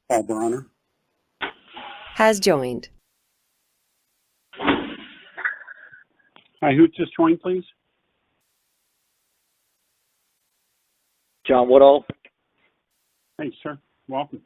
Paul Bronner. Has joined. Hi, who just joined, please? John Woodall. Thanks, sir. Welcome.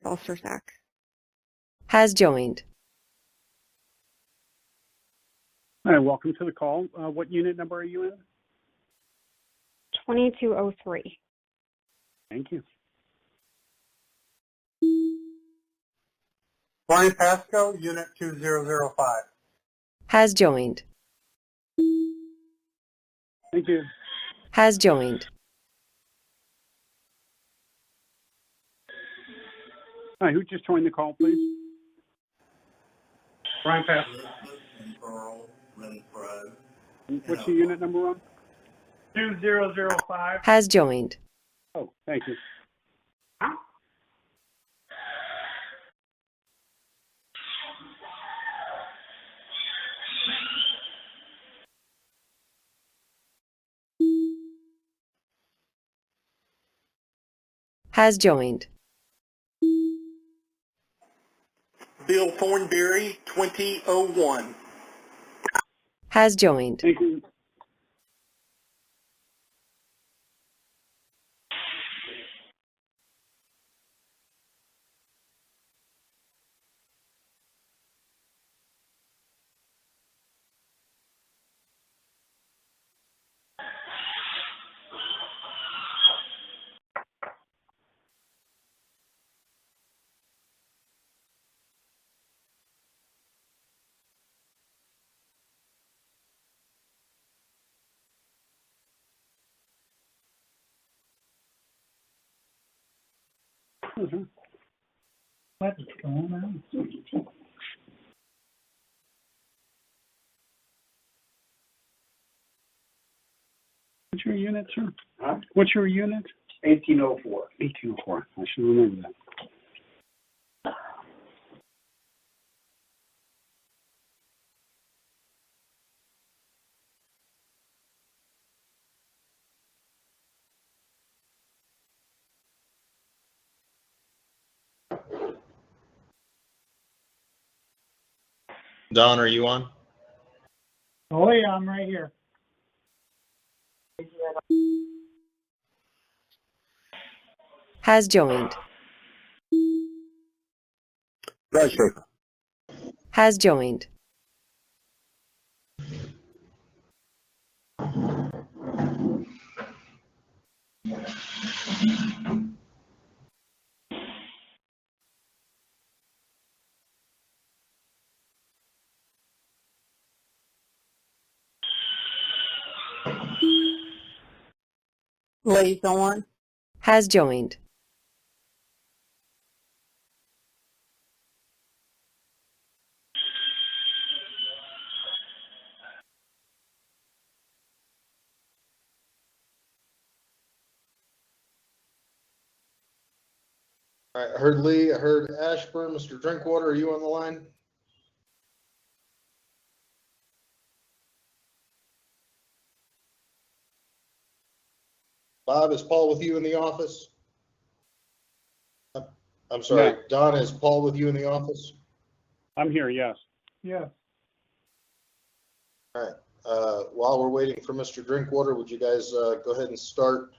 Balsersack. Has joined. Hi, welcome to the call. What unit number are you in? 2203. Thank you. Brian Pasco, Unit 2005. Has joined. Thank you. Has joined. Hi, who just joined the call, please? Brian Pasco. What's your unit number on? 2005. Has joined. Oh, thank you. Has joined. Bill Thornberry, 2001. Has joined. Thank you. What's going on? What's your unit, sir? Huh? What's your unit? 1804. 1804. I should remember that. Don, are you on? Oh, yeah, I'm right here. Has joined. Brad Schaefer. Has joined. Liaison. Has joined. All right, I heard Lee, I heard Ashburn. Mr. Drinkwater, are you on the line? Bob, is Paul with you in the office? I'm sorry, No. Don, is Paul with you in the office? I'm here, yes. Yeah. All right, while we're waiting for Mr. Drinkwater, would you guys go ahead and start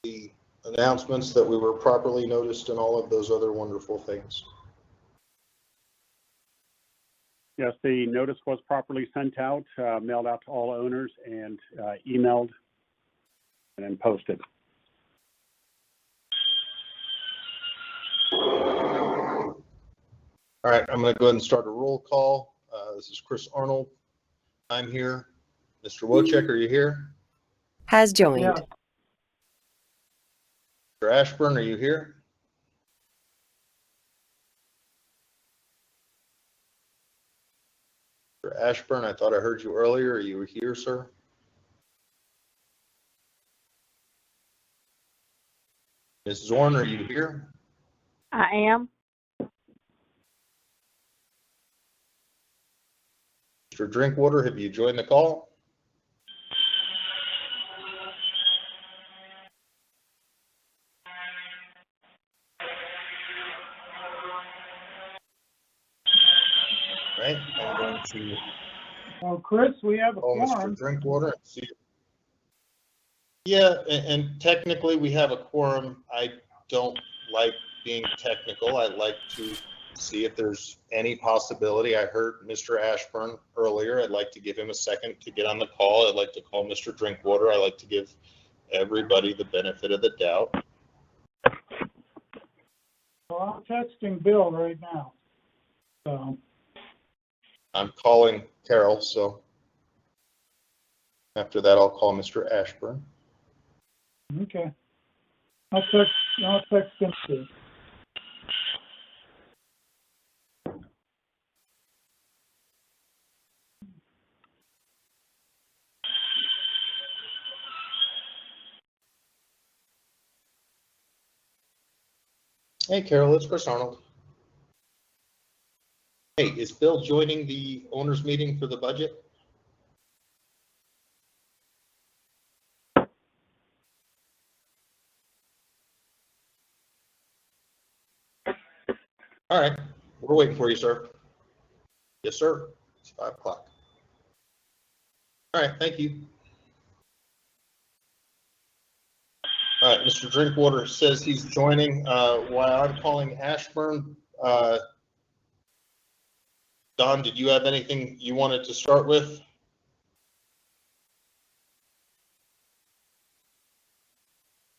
the announcements that we were properly noticed and all of those other wonderful things. Yes, the notice was properly sent out, mailed out to all owners, and emailed and then posted. All right, I'm going to go ahead and start a roll call. This is Chris Arnold. I'm here. Mr. Wojcik, are you here? Has joined. Yeah. Mr. Ashburn, are you here? Mr. Ashburn, I thought I heard you earlier. Are you here, sir? Ms. Zorn, are you here? I am. Mr. Drinkwater, have you joined the call? Right, I'm going to Well, Chris, we have a call Mr. quorum. Drinkwater and see. Yeah, and technically we have a quorum. I don't like being technical. I like to see if there's any possibility. I heard Mr. Ashburn earlier. I'd like to give him a second to get on the call. I'd like to call Mr. Drinkwater. I like to give everybody the benefit of the doubt. Well, I'm texting Bill right now. So, I'm calling Carol, so after that, I'll call Mr. Ashburn. okay. I'll text him too. Hey, Carol, it's Chris Arnold. Hey, is Bill joining the owners meeting for the budget? All right, we're waiting for you, sir. Yes, sir. It's 5 o'clock. All right, thank you. All right, Mr. Drinkwater says he's joining. While I'm calling Ashburn, Don, did you have anything you wanted to start with?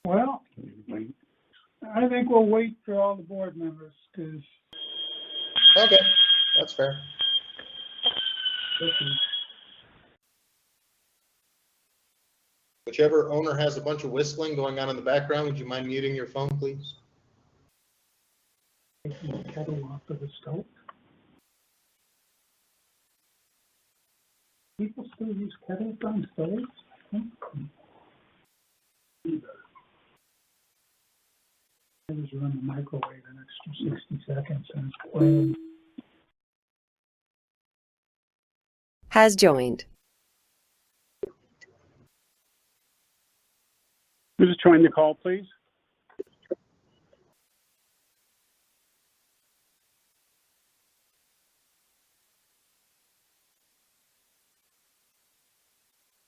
Well, I think we'll wait for all the board members because Okay, that's fair. Whichever owner has a bunch of whistling going on in the background, would you mind muting your phone, please? taking the kettle off of the stove. People still use kettles on stoves? I just run the microwave an extra 60 seconds and it's boiling. Has joined. Who's just joined the call, please?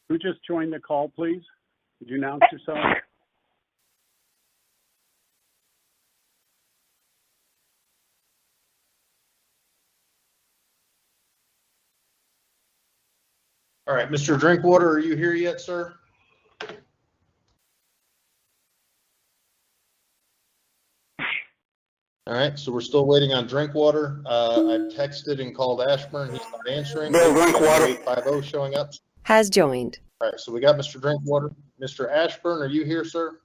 Who just joined the call, please? Could you announce yourself? All right, Mr. Drinkwater, are you here yet, sir? All right, so we're still waiting on Drinkwater. I've texted and called Ashburn. He's not answering. Bill Drinkwater. 850 showing up. Has joined. All right, so we got Mr. Drinkwater. Mr. Ashburn, are you here, sir?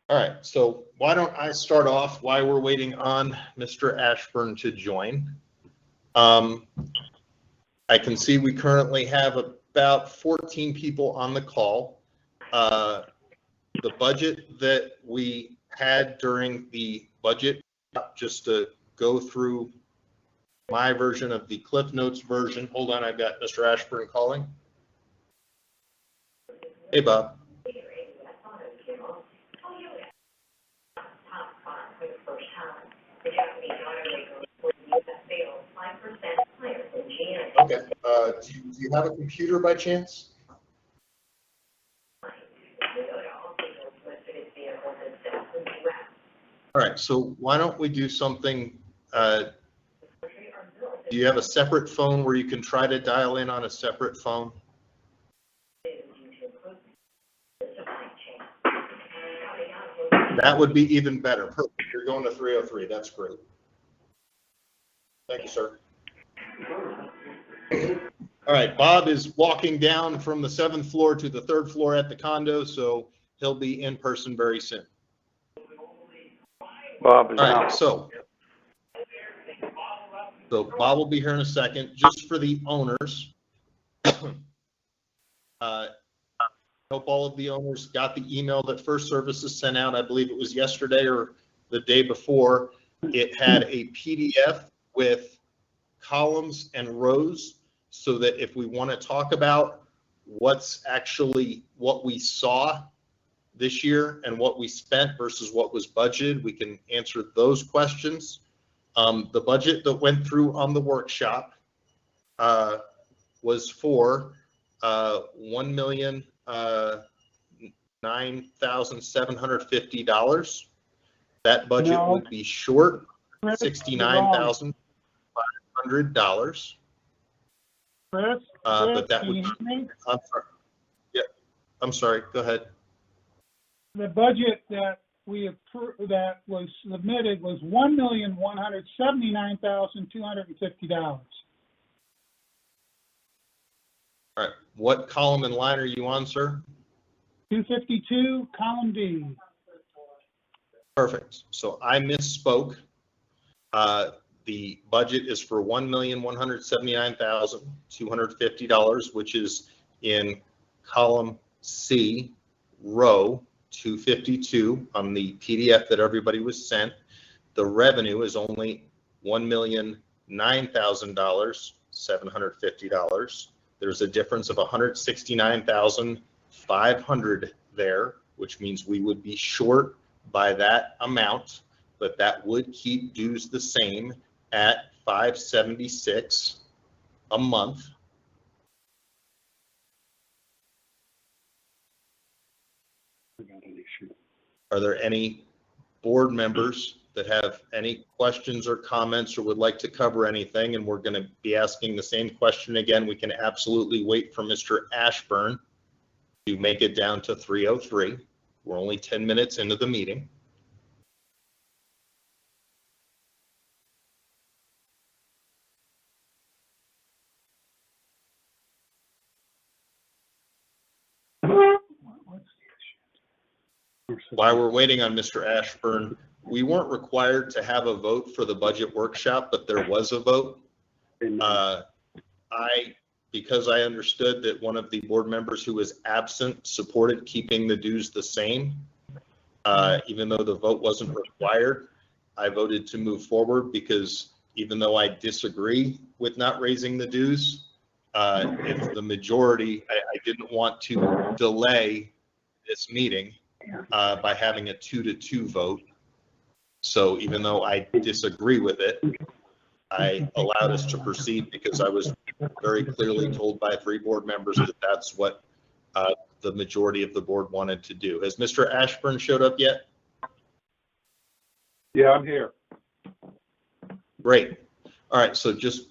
All right, so why don't I start off while we're waiting on Mr. Ashburn to join. I can see we currently have about 14 people on the call. The budget that we had during the budget, just to go through my version of the Cliff Notes version. Hold on, I've got Mr. Ashburn calling. Hey, Bob. Okay, do you have a computer by chance? All right, so why don't we do something, do you have a separate phone where you can try to dial in on a separate phone? That would be even better. Perfect. You're going to 303. That's great. Thank you, sir. All right, Bob is walking down from the 7th floor to the 3rd floor at the condo, so he'll be in person very soon. Bob is All right, out. so Bob will be here in a second. Just for the owners, hope all of the owners got the email that First Services sent out. I believe it was yesterday or the day before. It had a PDF with columns and rows so that if we want to talk about what's actually what we saw this year and what we spent versus what was budgeted, we can answer those questions. The budget that went through on the workshop was for $1,009,750. That budget No. would be short Chris, $69,500. Chris, But that can would, you hear me? I'm sorry. Yeah, I'm sorry. Go ahead. The budget that we approved, that was submitted was $1,179,250. All right. What column and line are you on, sir? 252, column D. Perfect. So I misspoke. The budget is for $1,179,250, which is in column C, row 252 on the PDF that everybody was sent. The revenue is only $1,009,750. There's a difference of $169,500 there, which means we would be short by that amount, but that would keep dues the same at $576 a month. Are there any board members that have any questions or comments or would like to cover anything? And we're going to be asking the same question again. We can absolutely wait for Mr. Ashburn to make it down to 303. We're only 10 minutes into the meeting. While we're waiting on Mr. Ashburn, we weren't required to have a vote for the budget workshop, but there was a vote. Because I understood that one of the board members who was absent supported keeping the dues the same, even though the vote wasn't required, I voted to move forward because even though I disagree with not raising the dues, if the majority, I didn't want to delay this meeting by having a 2-2 vote. So even though I disagree with it, I allowed us to proceed because I was very clearly told by 3 board members that that's what the majority of the board wanted to do. Has Mr. Ashburn showed up yet? Yeah, I'm here. Great. All right, so just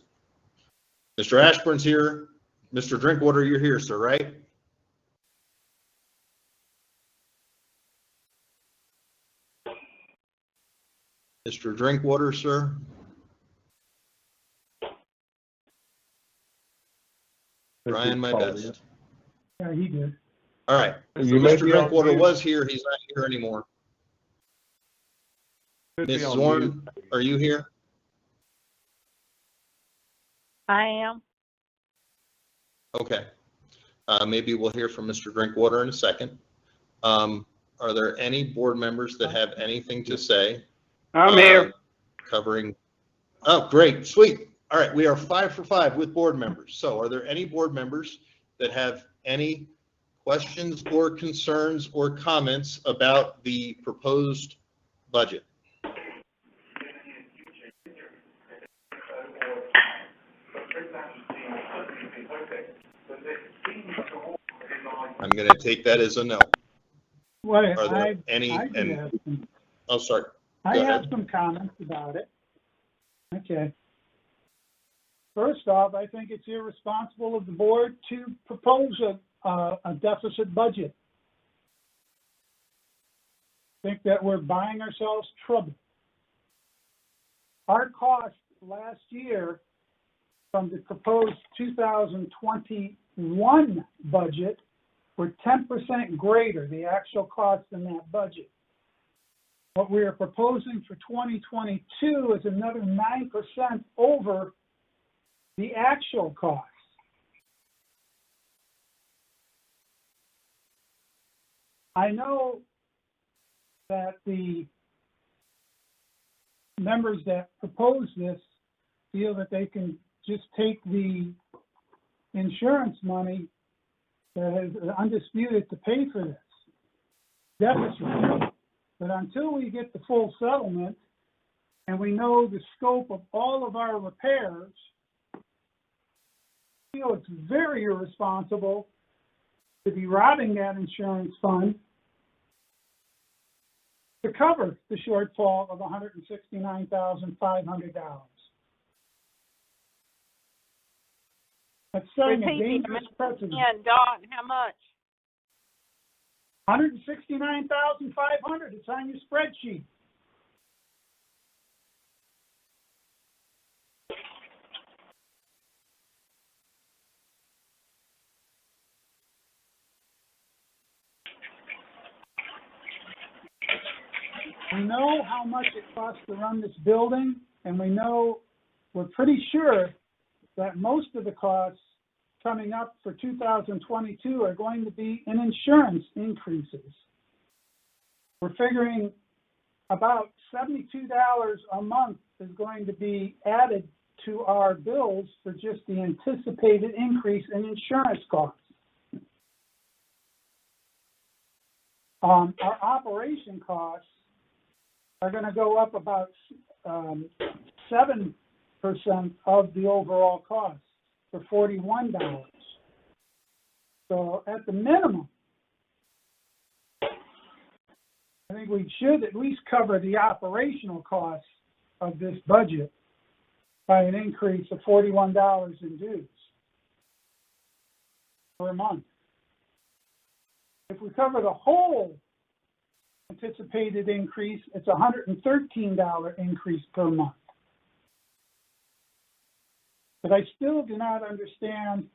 Mr. Ashburn's here. Mr. Drinkwater, you're here, sir, right? Mr. Drinkwater, sir? Trying my best. Yeah, he did. All right. So You may Mr. be on Drinkwater mute. was here. He's not here anymore. Should be Ms. on Zorn, mute. are you here? I am. Okay. Maybe we'll hear from Mr. Drinkwater in a second. Are there any board members that have anything to say? I'm here. Covering, oh, great, sweet. All right, we are 5 for 5 with board members. So are there any board members that have any questions or concerns or comments about the proposed budget? I'm going to take that as a no. What, Are there I any, do and, have some, oh, sorry. I Go have ahead. some comments about it. Okay. First off, I think it's irresponsible of the board to propose a deficit budget. I think that we're buying ourselves trouble. Our cost last year from the proposed 2021 budget were 10% greater, the actual cost in that budget. What we are proposing for 2022 is another 9% over the actual cost. I know that the members that propose this feel that they can just take the insurance money that is undisputed to pay for this deficit. But until we get the full settlement and we know the scope of all of our repairs, I feel it's very irresponsible to be robbing that insurance fund to cover the shortfall of $169,500. That's setting a Repeat the dangerous precedent. And Don, how much? $169,500, it's on your spreadsheet. We know how much it costs to run this building, and we're pretty sure that most of the costs coming up for 2022 are going to be in insurance increases. We're figuring about $72 a month is going to be added to our bills for just the anticipated increase in insurance costs. Our operation costs are going to go up about 7% of the overall cost for $41. So at the minimum, I think we should at least cover the operational costs of this budget by an increase of $41 in dues per month. If we cover the whole anticipated increase, it's a $113 increase per month. But I still do not understand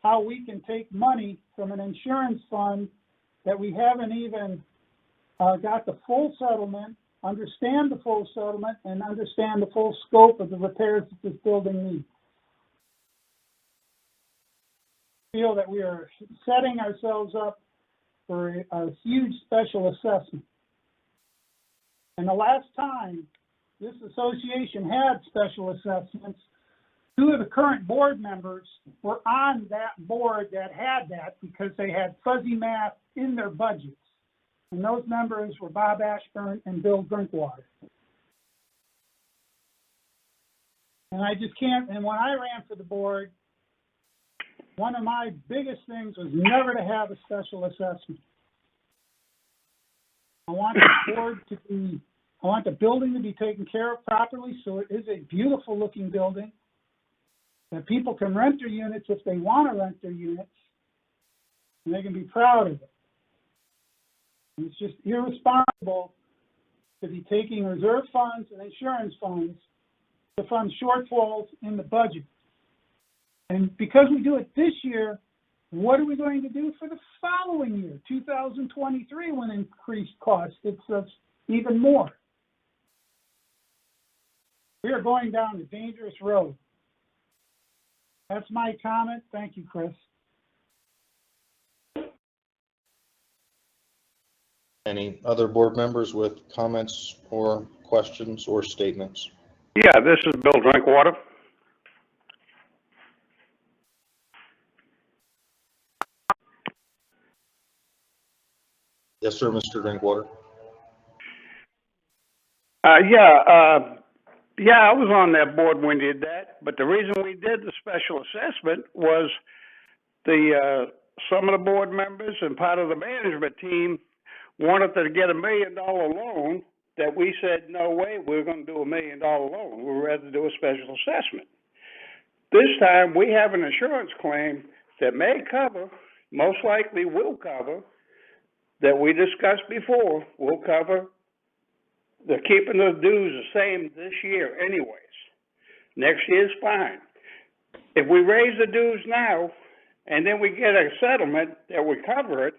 how we can take money from an insurance fund that we haven't even got the full settlement, understand the full settlement, and understand the full scope of the repairs that this building needs. I feel that we are setting ourselves up for a huge special assessment. And the last time this association had special assessments, two of the current board members were on that board that had that because they had fuzzy math in their budgets. And those members were Bob Ashburn and Bill Drinkwater. And I just can't, and when I ran for the board, one of my biggest things was never to have a special assessment. I want the board to be, I want the building to be taken care of properly so it is a beautiful looking building, that people can rent their units if they want to rent their units, and they can be proud of it. And it's just irresponsible to be taking reserve funds and insurance funds to fund shortfalls in the budget. And because we do it this year, what are we going to do for the following year, 2023, when increased costs hits us even more? We are going down a dangerous road. That's my comment. Thank you, Chris. Any other board members with comments or questions or statements? Yeah, this is Bill Drinkwater. Yes, sir, Mr. Drinkwater. Yeah, I was on that board when we did that, but the reason we did the special assessment was the some of the board members and part of the management team wanted to get $1 million loan that we said, no way, we're gonna do $1 million loan. We'd rather do a special assessment. This time, we have an insurance claim that may cover, most likely will cover, that we discussed before, will cover the keeping the dues the same this year anyways. Next year's fine. If we raise the dues now, and then we get a settlement that would cover it,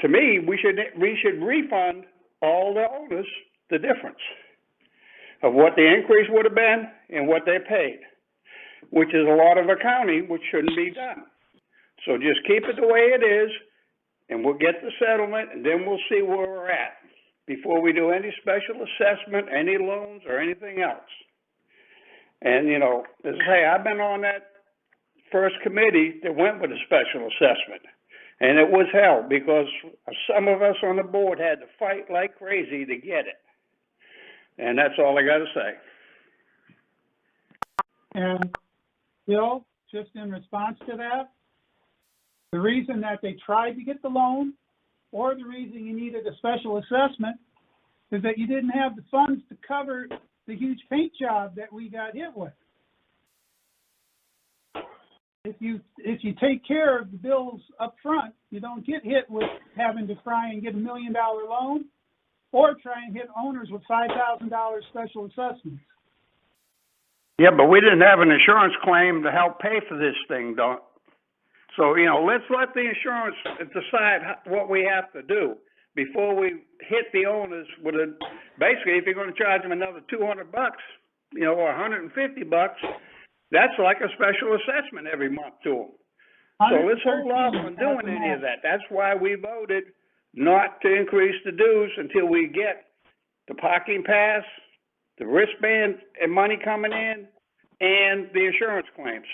to me, we should refund all the owners the difference of what the increase would have been and what they paid, which is a lot of accounting, which shouldn't be done. So just keep it the way it is, and we'll get the settlement, and then we'll see where we're at before we do any special assessment, any loans, or anything else. And, you know, as I say, I've been on that first committee that went with a special assessment, and it was hell because some of us on the board had to fight like crazy to get it. And that's all I got to say. And Bill, just in response to that, the reason that they tried to get the loan or the reason you needed a special assessment is that you didn't have the funds to cover the huge paint job that we got hit with. If you take care of the bills up front, you don't get hit with having to try and get $1 million loan or try and hit owners with $5,000 special assessments. Yeah, but we didn't have an insurance claim to help pay for this thing, don't. So, you know, let's let the insurance decide what we have to do before we hit the owners with a, basically, if you're going to charge them another $200, you know, or $150, that's like a special assessment every month to them. So let's hold off on doing any of that. That's why we voted not to increase the dues until we get the parking pass, the wristband and money coming in, and the insurance claims.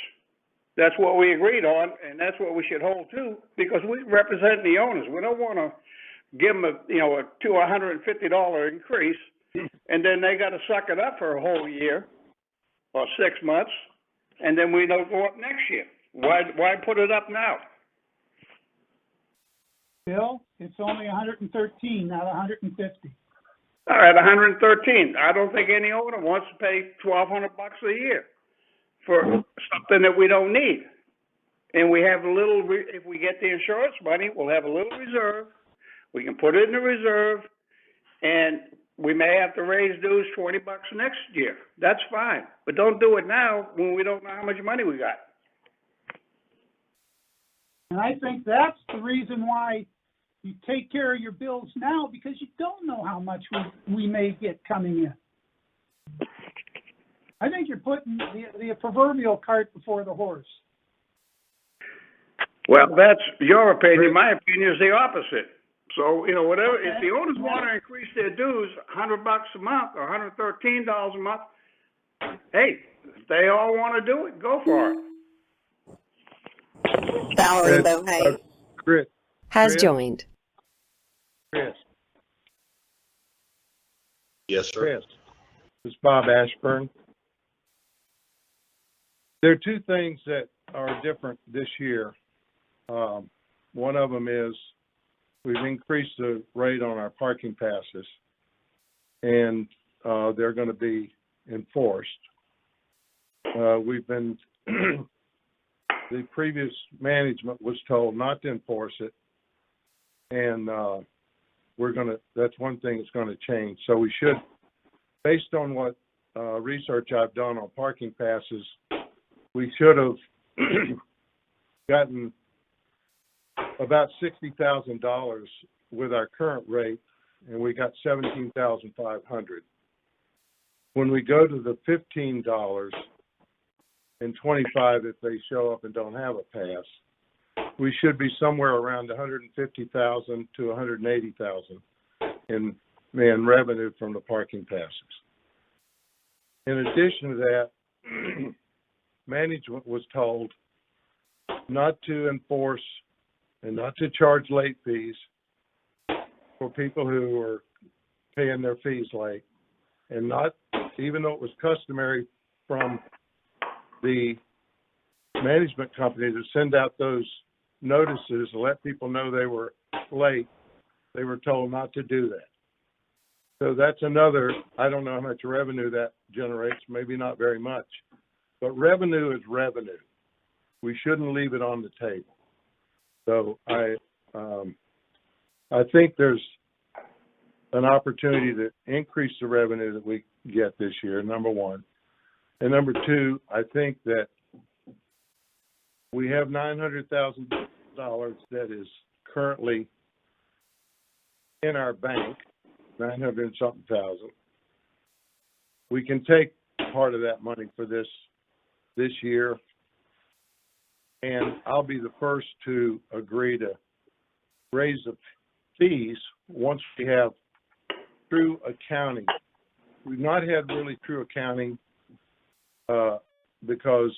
That's what we agreed on, and that's what we should hold to, because we represent the owners. We don't want to give them a $150 increase, and then they got to suck it up for a whole year or 6 months, and then we don't go up next year. Why put it up now? Bill, it's only 113, not 150. All right, 113. I don't think any owner wants to pay $1,200 a year for something that we don't need. And we have a little, if we get the insurance money, we'll have a little reserve. We can put it in the reserve, and we may have to raise dues $20 next year. That's fine. But don't do it now when we don't know how much money we got. And I think that's the reason why you take care of your bills now, because you don't know how much we may get coming in. I think you're putting the proverbial cart before the horse. Well, that's your opinion. My opinion is the opposite. So, you know, whatever, if the owners want to increase their dues $100 a month or $113 a month, hey, if they all want to do it, go for it. Valerie Bohay. Chris. Has Chris? joined. Chris. Yes, sir. Chris. This is Bob Ashburn. There are two things that are different this year. One of them is we've increased the rate on our parking passes, and they're going to be enforced. We've been, the previous management was told not to enforce it, and that's one thing that's going to change. So we should, based on what research I've done on parking passes, we should have gotten about $60,000 with our current rate, and we got $17,500. When we go to the $15 and $25 if they show up and don't have a pass, we should be somewhere around $150,000 to $180,000 in revenue from the parking passes. In addition to that, management was told not to enforce and not to charge late fees for people who are paying their fees late, and not, even though it was customary from the management company to send out those notices to let people know they were late, they were told not to do that. So that's another, I don't know how much revenue that generates, maybe not very much, but revenue is revenue. We shouldn't leave it on the table. So I think there's an opportunity to increase the revenue that we get this year, number one. And number two, I think that we have $900,000 that is currently in our bank, 900 something thousand. We can take part of that money for this year, and I'll be the first to agree to raise the fees once we have true accounting. We've not had really true accounting because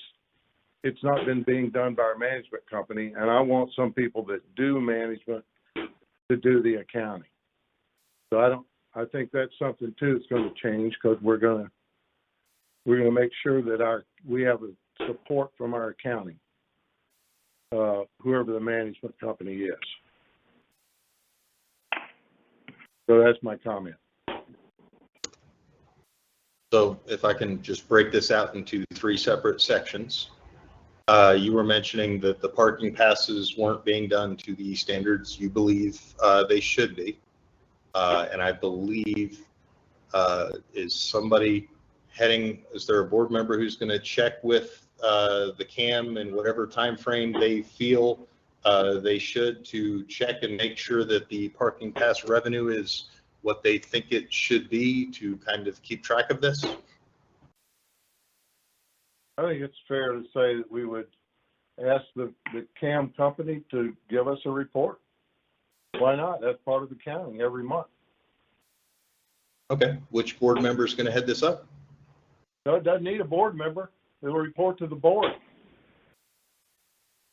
it's not been being done by our management company, and I want some people that do management to do the accounting. So I think that's something too that's going to change, because we're going to make sure that we have a support from our accounting, whoever the management company is. So that's my comment. So if I can just break this out into 3 separate sections. You were mentioning that the parking passes weren't being done to the standards you believe they should be. And I believe, is there a board member who's going to check with the CAM in whatever time frame they feel they should, to check and make sure that the parking pass revenue is what they think it should be, to kind of keep track of this? I think it's fair to say that we would ask the CAM company to give us a report. Why not? That's part of the counting every month. Okay, which board member is going to head this up? No, it doesn't need a board member. It'll report to the board.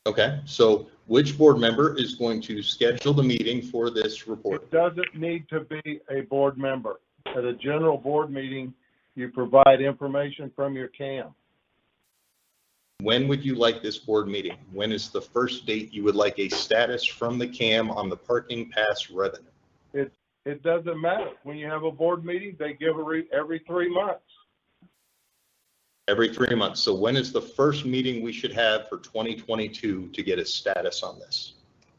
Okay, so which board member is going to schedule the meeting for this report? It doesn't need to be a board member. At a general board meeting, you provide information from your CAM. When would you like this board meeting? When is the first date you would like a status from the CAM on the parking pass revenue? It doesn't matter. When you have a board meeting, they give every 3 months. Every 3 months. So when is the first meeting we should have for 2022 to get a status on this?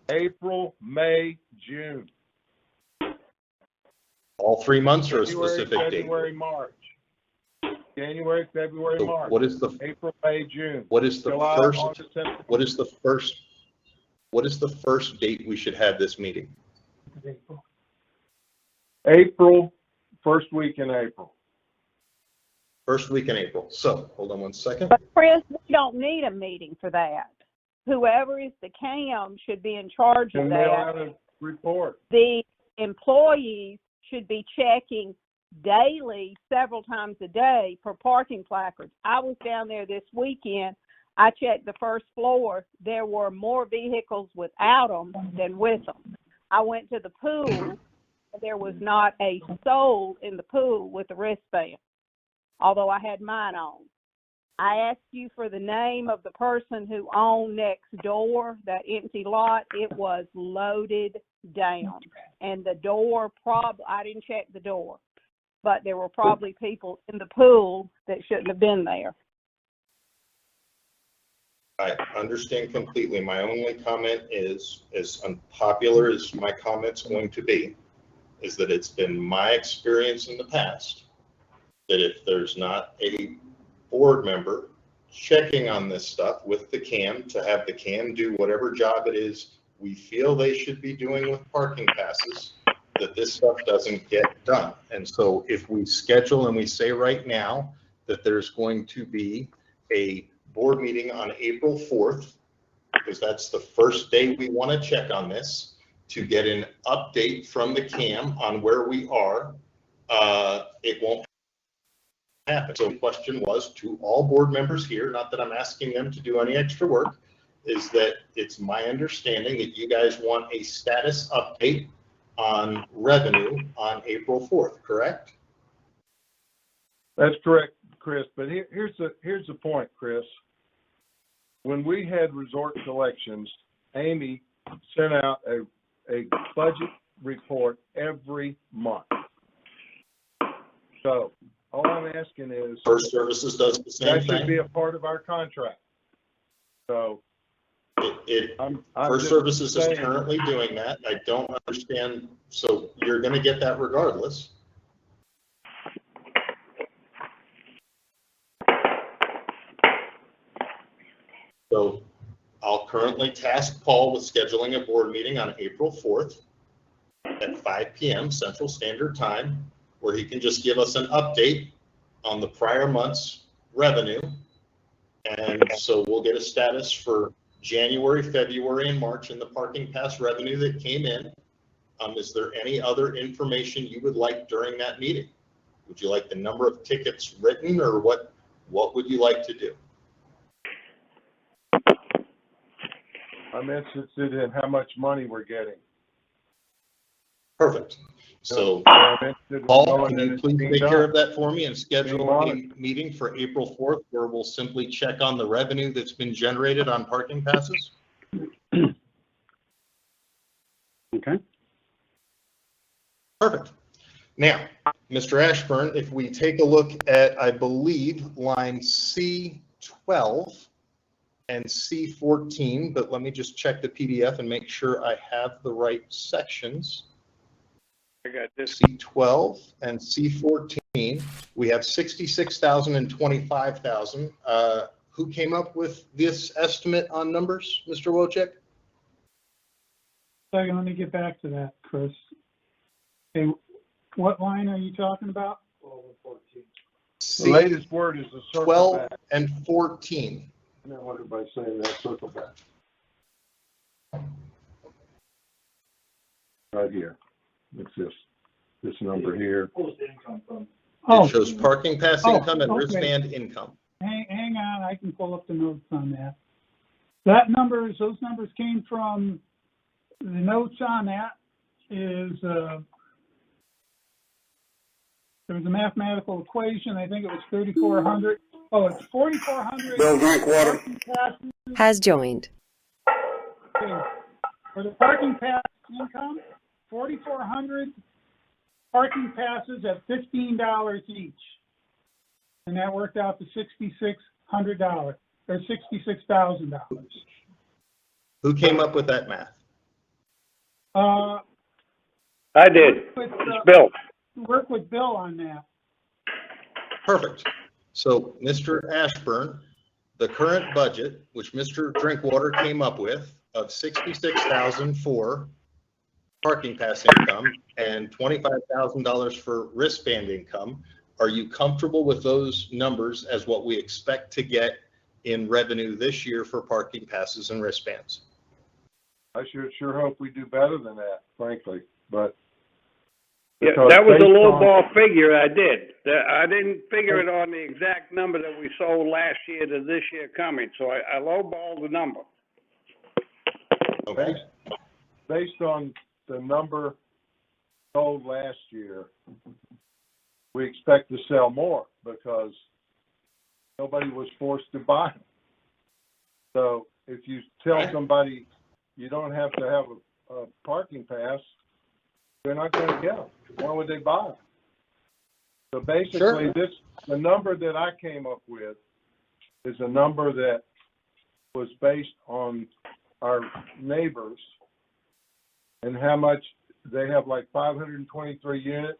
April, May, June. All 3 months or a January, specific date? February, March. January, February, So March. what is the April, May, June. what is the July, first August, September. what is the first date we should have this meeting? April, first week in April. First week in April. So hold on one second. But Chris, we don't need a meeting for that. Whoever is the CAM should be in charge of And they'll that. have a report. The employees should be checking daily, several times a day, for parking placards. I was down there this weekend. I checked the first floor. There were more vehicles without them than with them. I went to the pool. There was not a soul in the pool with a wristband, although I had mine on. I asked you for the name of the person who owned next door, that empty lot. It was loaded down. And the door, I didn't check the door, but there were probably people in the pool that shouldn't have been there. I understand completely. My only comment is, as unpopular as my comment's going to be, is that it's been my experience in the past that if there's not a board member checking on this stuff with the CAM to have the CAM do whatever job it is we feel they should be doing with parking passes, that this stuff doesn't get done. And so if we schedule and we say right now that there's going to be a board meeting on April 4th, because that's the first day we want to check on this, to get an update from the CAM on where we are, it won't happen. So the question was to all board members here, not that I'm asking them to do any extra work, is that it's my understanding that you guys want a status update on revenue on April 4th, correct? That's correct, Chris. But here's the point, Chris. When we had resort selections, Amy sent out a budget report every month. So all I'm asking is First Services does the same that should be thing. a part of our contract. So I'm First just Services is saying- currently doing that. I don't understand, so you're gonna get that regardless. So I'll currently task Paul with scheduling a board meeting on April 4th at 5 PM Central Standard Time, where he can just give us an update on the prior month's revenue. And so we'll get a status for January, February, and March in the parking pass revenue that came in. Is there any other information you would like during that meeting? Would you like the number of tickets written, or what would you like to do? I'm interested in how much money we're getting. Perfect. So I'm interested in Paul, knowing can that you it's please being take done. care of that for me and schedule Being a monitored. meeting for April 4th, where we'll simply check on the revenue that's been generated on parking passes? Okay. Perfect. Now, Mr. Ashburn, if we take a look at, I believe, line C12 and C14, but let me just check the PDF and make sure I have the right sections. I got this. C12 and C14, we have 66,000 and 25,000. Who came up with this estimate on numbers, Mr. Wojcik? Second, let me get back to that, Chris. Okay, what line are you talking about? The latest word is the circle 12 back. and 14. I know what everybody's saying, that circle back. Right here. It's this number here. Oh, It shows parking pass Oh, income and okay. wristband income. hang on, I can pull up the notes on that. Those numbers came from, the notes on that is, there was a mathematical equation, I think it was 3,400. Oh, it's 4,400. Bill Drinkwater. parking passes. Has joined. Okay. For the parking pass income, 4,400 parking passes at $15 each. And that worked out to $6,600, or $66,000. Who came up with that math? I did. It's Bill. Work with Bill on that. Perfect. So, Mr. Ashburn, the current budget, which Mr. Drinkwater came up with, of $66,000 for parking pass income and $25,000 for wristband income, are you comfortable with those numbers as what we expect to get in revenue this year for parking passes and wristbands? I sure hope we do better than that, frankly, but. Yeah, because that was a based low on- ball figure I did. I didn't figure it on the exact number that we sold last year to this year coming, so I lowballed the number. Okay. Based on the number sold last year, we expect to sell more because nobody was forced to buy them. So if you tell somebody you don't have to have a parking pass, they're not going to get them. Why would they buy them? So basically, the number that I came up with is a number that was based on our neighbors and how much they have, like 523 units.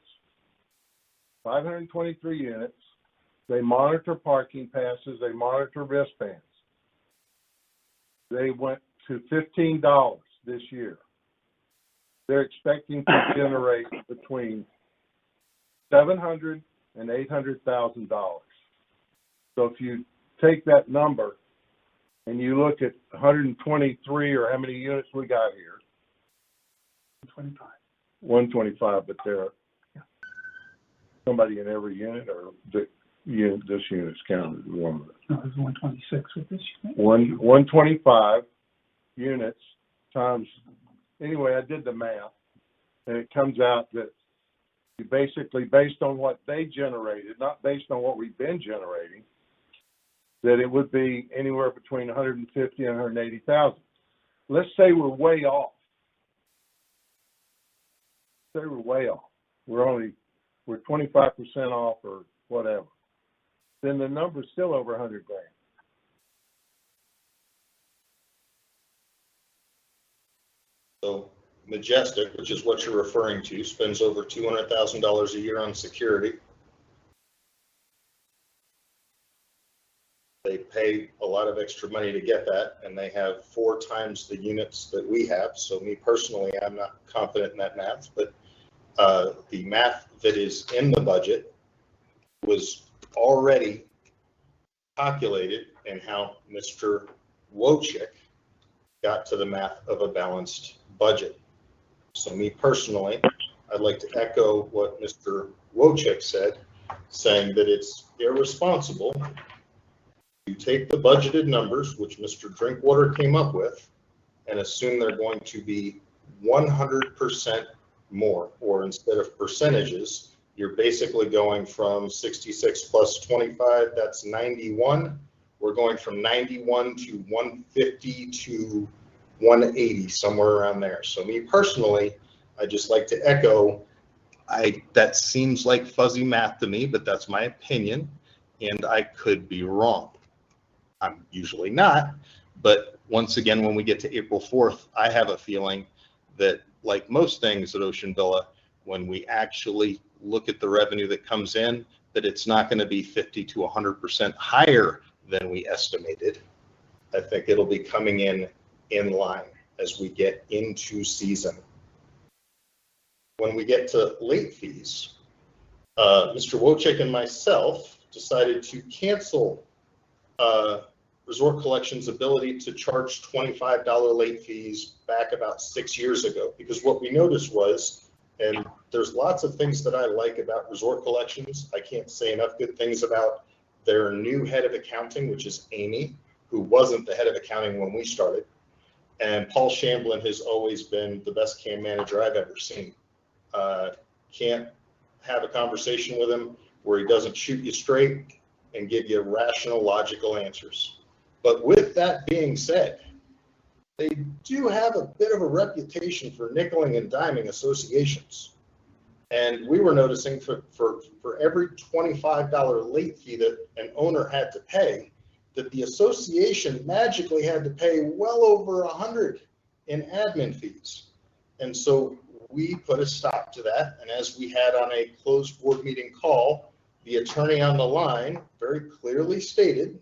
523 units. They monitor parking passes. They monitor wristbands. They went to $15 this year. They're expecting to generate between $700,000 and $800,000. So if you take that number and you look at 123, or how many units we got here? 125. 125, but there are somebody in every unit, or this unit's counted as one of it. No, it was 126 with this unit. 125 units times, anyway, I did the math, and it comes out that you basically, based on what they generated, not based on what we've been generating, that it would be anywhere between 150 and 180,000. let's say we're way off. Say we're way off. We're 25% off or whatever. Then the number's still over $100,000. So Majestic, which is what you're referring to, spends over $200,000 a year on security. They pay a lot of extra money to get that, and they have 4 times the units that we have. So me personally, I'm not confident in that math, but the math that is in the budget was already calculated and how Mr. Wojcik got to the math of a balanced budget. So me personally, I'd like to echo what Mr. Wojcik said, saying that it's irresponsible to take the budgeted numbers, which Mr. Drinkwater came up with, and assume they're going to be 100% more, or instead of percentages, you're basically going from 66 plus 25, that's 91. We're going from 91 to 150 to 180, somewhere around there. So me personally, I just like to echo, that seems like fuzzy math to me, but that's my opinion, and I could be wrong. I'm usually not, but once again, when we get to April 4th, I have a feeling that, like most things at Ocean Villa, when we actually look at the revenue that comes in, that it's not going to be 50 to 100% higher than we estimated. I think it'll be coming in line as we get into season. When we get to late fees, Mr. Wojcik and myself decided to cancel Resort Collections' ability to charge $25 late fees back about 6 years ago, because what we noticed was, and there's lots of things that I like about Resort Collections. I can't say enough good things about their new head of accounting, which is Amy, who wasn't the head of accounting when we started. And Paul Shamblin has always been the best CAM manager I've ever seen. Can't have a conversation with him where he doesn't shoot you straight and give you rational, logical answers. But with that being said, they do have a bit of a reputation for nickeling and diming associations. And we were noticing for every $25 late fee that an owner had to pay, that the association magically had to pay well over $100 in admin fees. And so we put a stop to that. And as we had on a closed board meeting call, the attorney on the line very clearly stated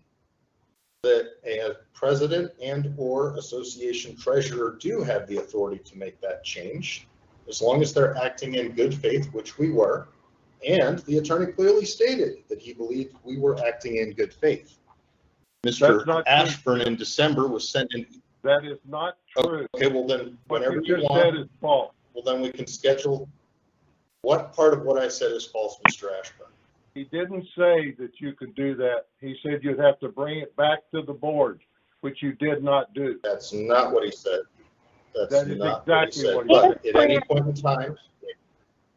that a president and or association treasurer do have the authority to make that change, as long as they're acting in good faith, which we were. And the attorney clearly stated that he believed we were acting in good faith. Mr. Ashburn in December was sent in. That is not true. Okay, well then, whenever what you just want, said is false. well then we can schedule. What part of what I said is false, Mr. Ashburn? He didn't say that you could do that. He said you'd have to bring it back to the board, which you did not do. That's not what he said. That is not exactly what what he said. But at any point in time,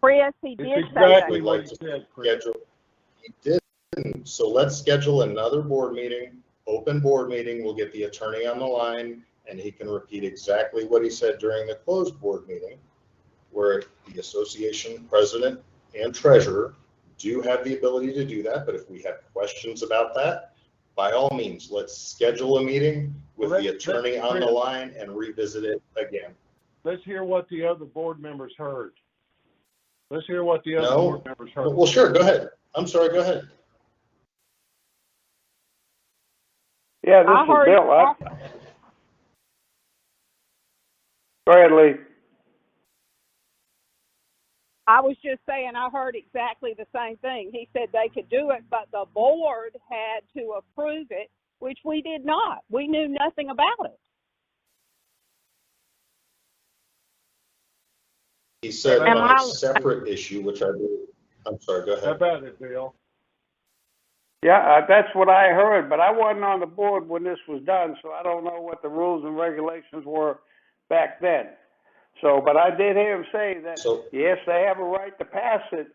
Chris, he did It's say that. exactly we'd what like he to said, Chris. schedule. He didn't. So let's schedule another board meeting, open board meeting. We'll get the attorney on the line and he can repeat exactly what he said during the closed board meeting, where the association president and treasurer do have the ability to do that. But if we have questions about that, by all means, let's schedule a meeting with the attorney on the line and revisit it again. Let's hear what the other board members heard. Let's hear what the other No? board members heard. Well, sure, go ahead. I'm sorry, go ahead. Yeah, this I is heard- Bill. Go ahead, Lee. I was just saying, I heard exactly the same thing. He said they could do it, but the board had to approve it, which we did not. We knew nothing about it. He said And on a separate issue, which I believe, I'm sorry, go How ahead. about it, Bill? Yeah, that's what I heard, but I wasn't on the board when this was done, so I don't know what the rules and regulations were back then. So, but I did hear him say that, So- yes, they have a right to pass it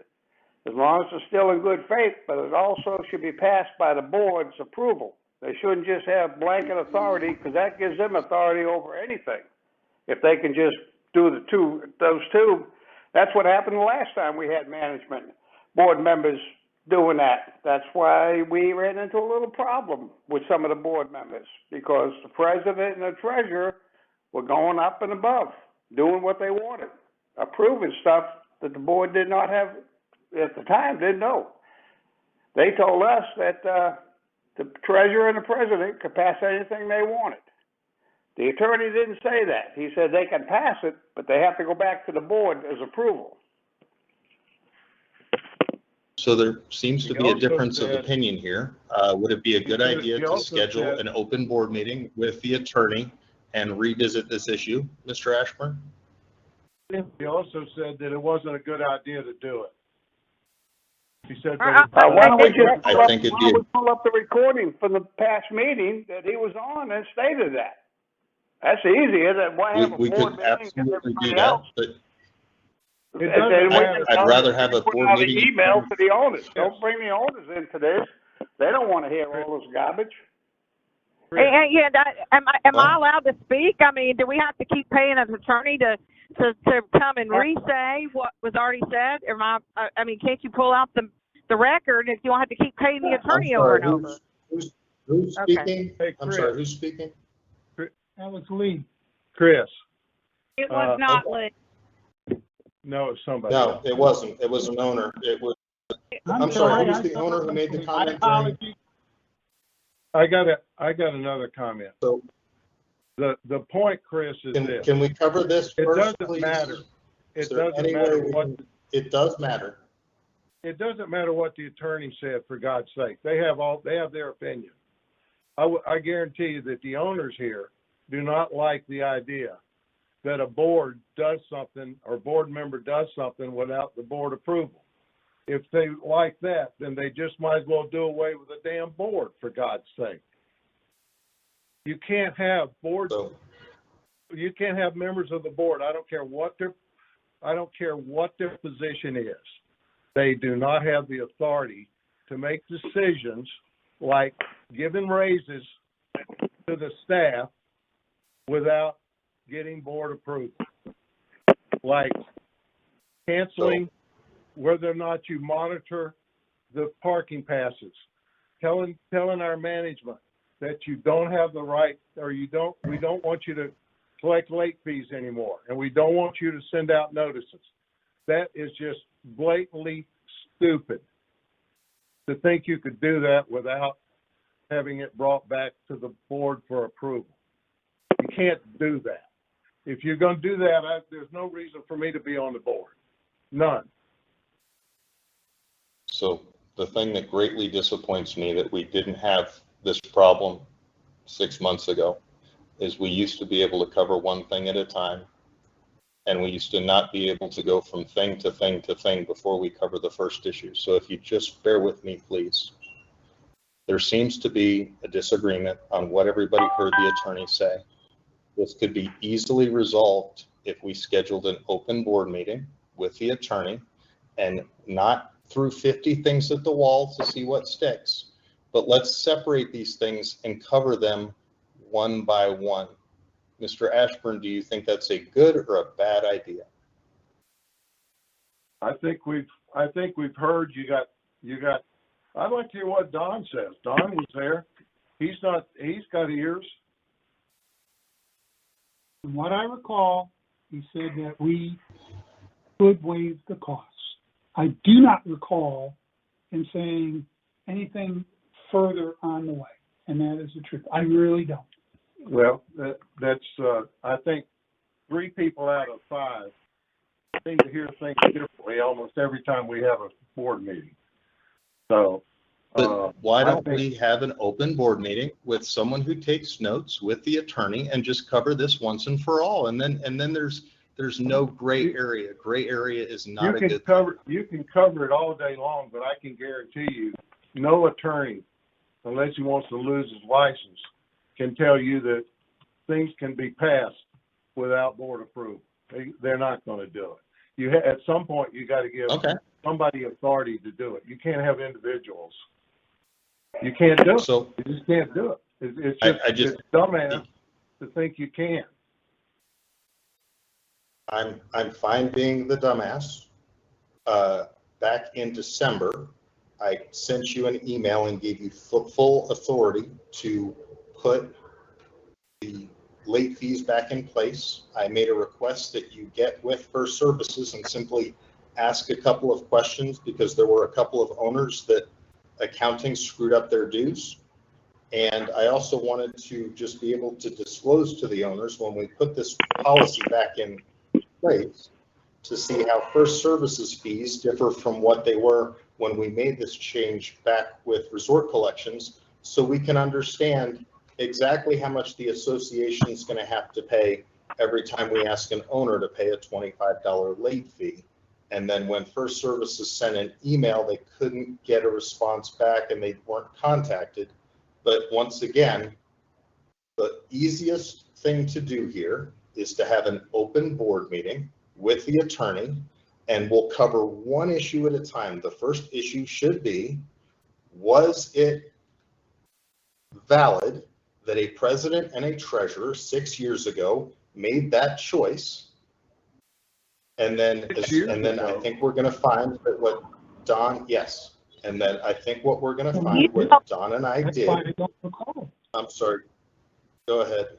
as long as it's still in good faith, but it also should be passed by the board's approval. They shouldn't just have blanket authority, because that gives them authority over anything. If they can just do those two, that's what happened the last time we had management board members doing that. That's why we ran into a little problem with some of the board members, because the president and the treasurer were going up and above, doing what they wanted, approving stuff that the board did not have, at the time, didn't know. They told us that, the treasurer and the president could pass anything they wanted. The attorney didn't say that. He said they can pass it, but they have to go back to the board as approval. So there seems to He be a also difference of said- opinion here. Would it be a good He idea to also schedule said- an open board meeting with the attorney and revisit this issue, Mr. Ashburn? He also said that it wasn't a good idea to do it. He said, Why don't we just I think it'd be, pull up the recording from the past meeting that he was on and stated that? That's easier than why have a we board could meeting and absolutely do everybody that, else. but It doesn't matter. I'd rather have a Put board out an meeting. email to the owners. Don't bring the owners into this. They don't want to hear all this garbage. And, yeah, am I Well- allowed to speak? I mean, do we have to keep paying an attorney to come and re-say what was already said? I mean, can't you pull out the record if you don't have to keep paying the attorney over and over? Who's Okay. speaking? Hey, I'm Chris. sorry, who's speaking? That was Lee. Chris, It was not Lee. no, it's somebody No, else. it wasn't. It was an owner. It was, I'm sorry, who's the owner who made the comment My during? apologies. I got another comment. So The point, Chris, is this. can we cover this It first, doesn't please? matter. Is It there doesn't any matter way we what, can- It does matter. it doesn't matter what the attorney said, for God's sake. They have their opinion. I guarantee you that the owners here do not like the idea that a board does something or board member does something without the board approval. If they like that, then they just might as well do away with the damn board, for God's sake. You can't have boards, So, you can't have members of the board. I don't care what their position is. They do not have the authority to make decisions like giving raises to the staff without getting board approval. Like canceling whether or not you monitor the parking passes, telling our management that you don't have the right, or we don't want you to collect late fees anymore, and we don't want you to send out notices. That is just blatantly stupid to think you could do that without having it brought back to the board for approval. You can't do that. If you're going to do that, there's no reason for me to be on the board. None. so the thing that greatly disappoints me that we didn't have this problem 6 months ago is we used to be able to cover one thing at a time. And we used to not be able to go from thing to thing to thing before we cover the first issue. So if you just bear with me, please. There seems to be a disagreement on what everybody heard the attorney say. This could be easily resolved if we scheduled an open board meeting with the attorney and not threw 50 things at the wall to see what sticks, but let's separate these things and cover them one by one. Mr. Ashburn, do you think that's a good or a bad idea? I think we've heard you got, I'd like to hear what Don says. Don was there. He's got ears. From what I recall, he said that we could waive the costs. I do not recall him saying anything further on the way, and that is the truth. I really don't. Well, that's I think 3 people out of 5 seem to hear things differently almost every time we have a board meeting. So, But why I don't think- we have an open board meeting with someone who takes notes with the attorney and just cover this once and for all? And then there's no gray area. Gray area is not a good thing. you can cover it all day long, but I can guarantee you, no attorney, unless he wants to lose his license, can tell you that things can be passed without board approval. They're not going to do it. At some point, you got to give Okay. somebody authority to do it. You can't have individuals You can't do it. So You just can't do it. It's I just- it's dumbass to think you can. I'm fine being the dumbass. Back in December, I sent you an email and gave you full authority to put the late fees back in place. I made a request that you get with First Services and simply ask a couple of questions because there were a couple of owners that accounting screwed up their dues. And I also wanted to just be able to disclose to the owners when we put this policy back in place to see how First Services fees differ from what they were when we made this change back with resort collections, so we can understand exactly how much the association is going to have to pay every time we ask an owner to pay a $25 late fee. And then when First Services sent an email, they couldn't get a response back and they weren't contacted. But once again, the easiest thing to do here is to have an open board meeting with the attorney, and we'll cover one issue at a time. The first issue should be, was it valid that a president and a treasurer 6 years ago made that choice? And then I think we're going to find that what Don, yes. And then I think what we're going to find, what Don and I That's did. why I don't recall. I'm sorry. Go ahead.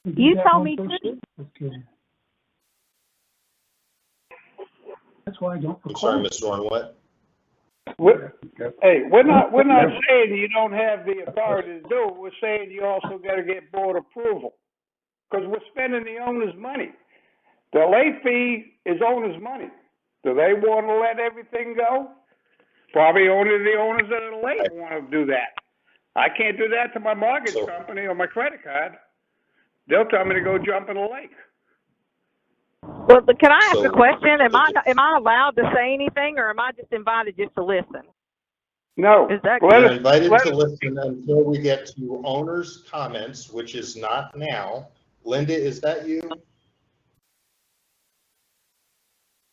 We did You that told one me First too. Services came. That's why I don't I'm recall. sorry, Ms. Zorn, what? Hey, we're not saying you don't have the authority to do it. We're saying you also gotta get board approval. Cause we're spending the owner's money. The late fee is owner's money. Do they wanna let everything go? Probably only the owners that are late wanna do that. I can't do that to my mortgage So- company or my credit card. They'll tell me to go jump in the lake. Well, but can I ask So- a question? Am I allowed to say anything, or am I just invited just to listen? No. Is that- Let You're us- invited let to us- listen until we get to owners' comments, which is not now. Linda, is that you?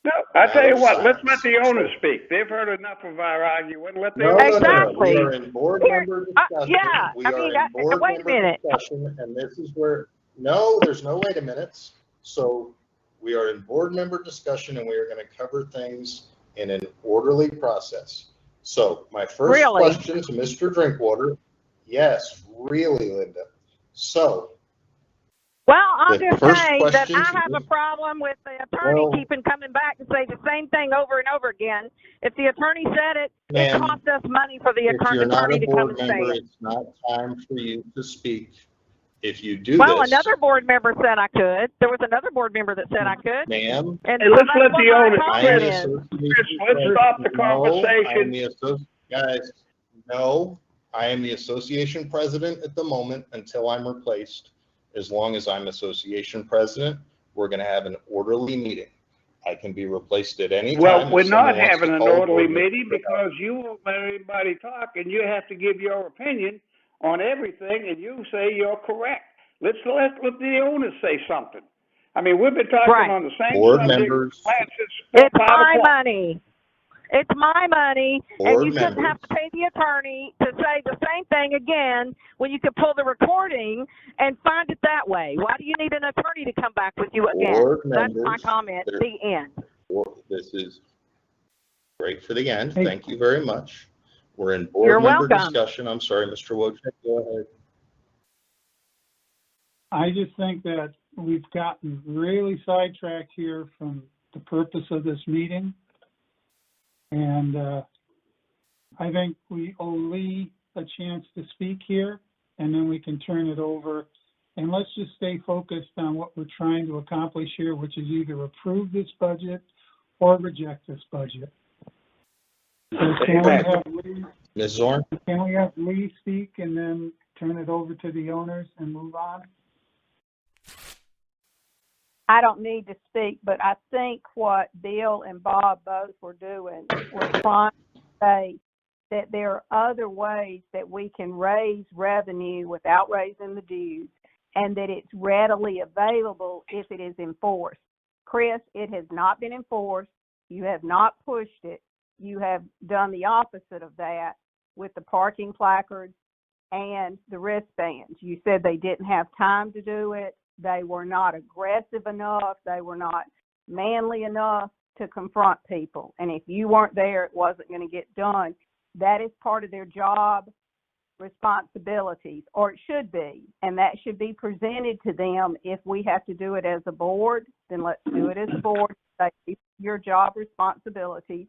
No, I tell you what, let's Silence. let the owners speak. They've heard enough of our arguing. Let the No, owners. Exactly. We are in board Here- member discussion. yeah, We I are mean, in board wait a member minute. discussion, and this is where, no, there's no wait a minutes. So we are in board member discussion, and we are going to cover things in an orderly process. So my first Really? question to Mr. Drinkwater, yes, really, Linda. So Well, I'm The just first saying that question I to have a me- problem with the attorney Well- keeping coming back to say the same thing over and over again. If the attorney said it, it Ma'am, cost us money for the if you're not attorney a to come board and say member, it. it's not time for you to speak. If you do Well, this, another board member said I could. There was another board member that said I could. ma'am, And Hey, let's that's let what the my owners- I am comment the is. association Chris, let's president. stop the No, I am conversation. the guys, no, I am the association president at the moment until I'm replaced. As long as I'm association president, we're gonna have an orderly meeting. I can be replaced at any time. Well, if we're someone not wants having to an call a orderly board meeting. meeting because you won't let anybody talk and you have to give your opinion on everything and you say you're correct. Let the owners say something. I mean, we've been talking Right. on the same Board subject members- since It's 5 my o'clock. money. It's my money, and Board you shouldn't have members. to pay the attorney to say the same thing again when you can pull the recording and find it that way. Why do you need an attorney to come back with you again? Board That's my members, comment. there- The end. This is great for the end. Hey. Thank you very much. We're in You're board member welcome. discussion. I'm sorry, Mr. Wojcik, go ahead. I just think that we've gotten really sidetracked here from the purpose of this meeting. And I think we owe Lee a chance to speak here, and then we can turn it over. And let's just stay focused on what we're trying to accomplish here, which is either approve this budget or reject this budget. So Ms. Zorn? can we have Lee speak and then turn it over to the owners and move on? I don't need to speak, but I think what Bill and Bob both were doing was trying to say that there are other ways that we can raise revenue without raising the dues, and that it's readily available if it is enforced. Chris, it has not been enforced. You have not pushed it. you have done the opposite of that with the parking placards and the wristbands. You said they didn't have time to do it. They were not aggressive enough. They were not manly enough to confront people. And if you weren't there, it wasn't going to get done. That is part of their job responsibilities, or it should be. And that should be presented to them. If we have to do it as a board, then let's do it as a board. Say your job responsibilities.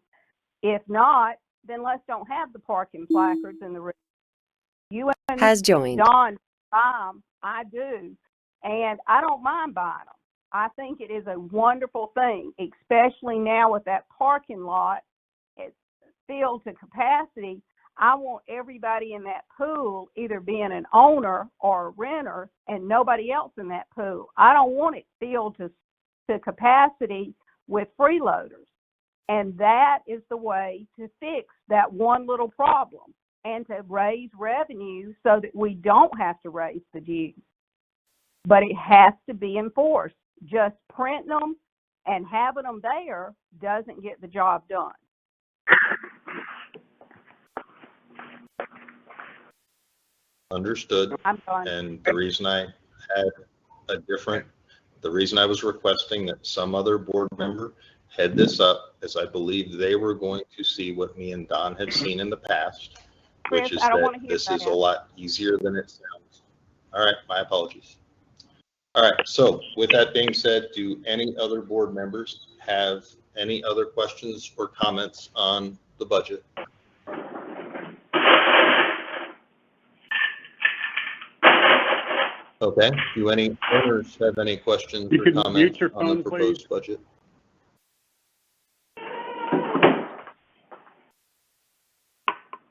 If not, then let's don't have the parking placards and the. You and Has joined. Don buy them. I do. And I don't mind buying them. I think it is a wonderful thing, especially now with that parking lot. It's filled to capacity. I want everybody in that pool either being an owner or a renter and nobody else in that pool. I don't want it filled to capacity with freeloaders. And that is the way to fix that one little problem and to raise revenue so that we don't have to raise the dues. But it has to be enforced. Just printing them and having them there doesn't get the job done. Understood. I'm done. And the reason I had the reason I was requesting that some other board member head this up is I believe they were going to see what me and Don had seen in the past, which Chris, is I don't that wanna hear this is that. a lot easier than it sounds. All right, my apologies. All right, so with that being said, do any other board members have any other questions or comments on the budget? Okay, do any owners have any questions You or can mute comments your on the phone, proposed budget?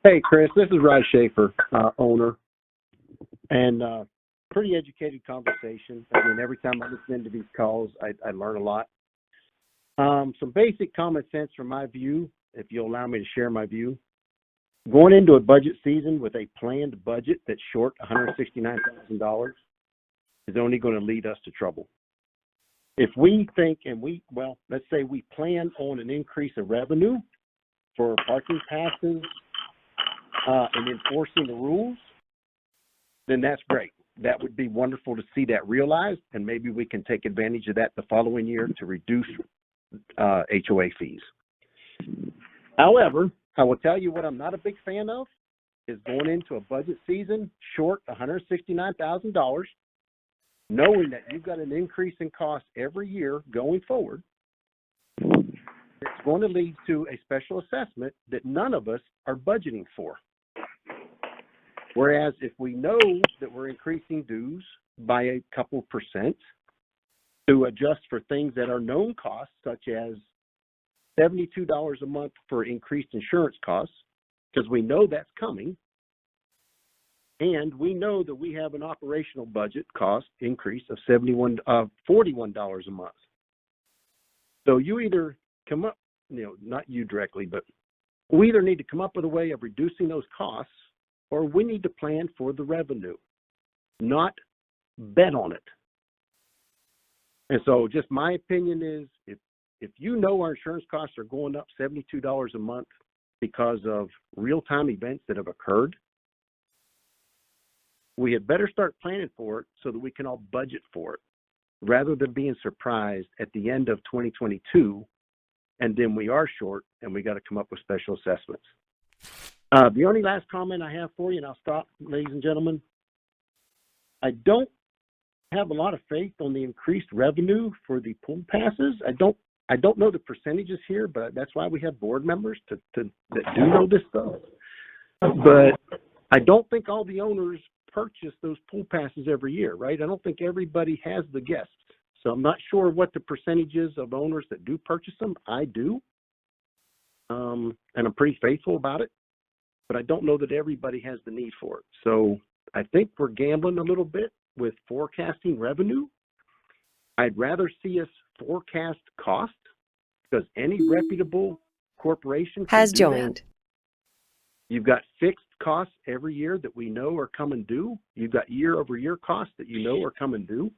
Hey, Chris, this is Raj Schaefer, owner, and pretty educated conversation. I mean, every time I listen into these calls, I learn a lot. Some basic common sense from my view, if you'll allow me to share my view. Going into a budget season with a planned budget that's short $169,000 is only going to lead us to trouble. If we think, let's say we plan on an increase of revenue for parking passes, and enforcing the rules, then that's great. That would be wonderful to see that realized, and maybe we can take advantage of that the following year to reduce HOA fees. However, I will tell you what I'm not a big fan of is going into a budget season short $169,000, knowing that you've got an increase in cost every year going forward. It's going to lead to a special assessment that none of us are budgeting for. Whereas if we know that we're increasing dues by a couple percent to adjust for things that are known costs, such as $72 a month for increased insurance costs, because we know that's coming, and we know that we have an operational budget cost increase of $41 a month. So you either come up, not you directly, but we either need to come up with a way of reducing those costs, or we need to plan for the revenue, not bet on it. And so just my opinion is if you know our insurance costs are going up $72 a month because of real-time events that have occurred, we had better start planning for it so that we can all budget for it, rather than being surprised at the end of 2022 and then we are short and we got to come up with special assessments. The only last comment I have for you, and I'll stop, ladies and gentlemen, I don't have a lot of faith on the increased revenue for the pool passes. I don't know the percentages here, but that's why we have board members that do know this stuff. But I don't think all the owners purchase those pool passes every year, right? I don't think everybody has the guests. So I'm not sure what the percentage is of owners that do purchase them. I do. And I'm pretty faithful about it. But I don't know that everybody has the need for it. So I think we're gambling a little bit with forecasting revenue. I'd rather see us forecast cost, because any reputable corporation Has can do joined. that. You've got fixed costs every year that we know are coming due. You've got year-over-year costs that you know are coming due.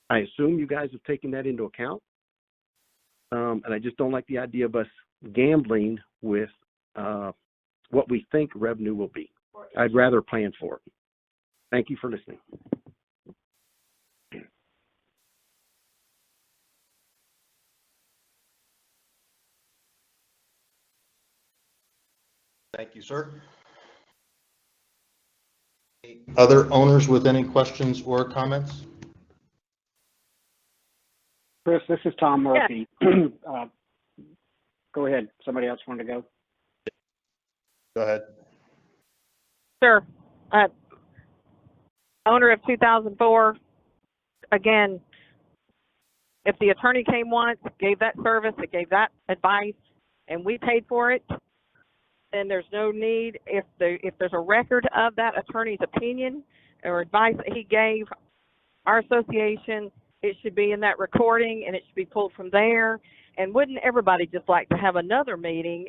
I assume you guys have taken that into account. And I just don't like the idea of us gambling with what we think revenue will be. I'd rather plan for it. Thank you for listening. Thank you, sir. Any other owners with any questions or comments? Chris, this is Tom Murphy. Go ahead. Somebody else wanted to go? Go ahead. Sure. Owner of 2004, again, if the attorney came once, gave that service, it gave that advice, and we paid for it, then there's no need, if there's a record of that attorney's opinion or advice that he gave our association, it should be in that recording and it should be pulled from there. And wouldn't everybody just like to have another meeting,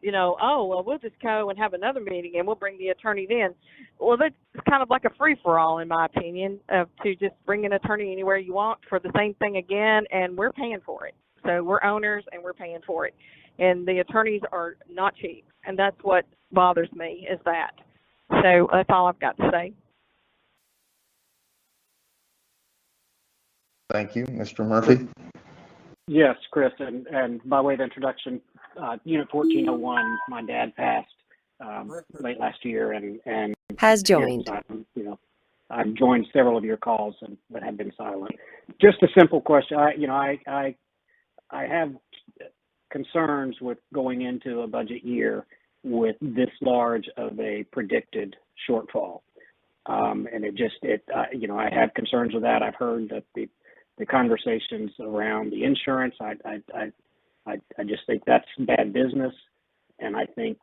we'll just go and have another meeting and we'll bring the attorney in. Well, that's kind of like a free-for-all, in my opinion, to just bring an attorney anywhere you want for the same thing again, and we're paying for it. So we're owners and we're paying for it. And the attorneys are not cheap, and that's what bothers me, is that. So that's all I've got to say. Thank you. Mr. Murphy? Yes, Chris, and by way of introduction, Unit 1401, my dad passed late last year, and Has joined. I've joined several of your calls, but have been silent. Just a simple question. I have concerns with going into a budget year with this large of a predicted shortfall, and I have concerns with that. I've heard that the conversations around the insurance. I just think that's bad business, and I think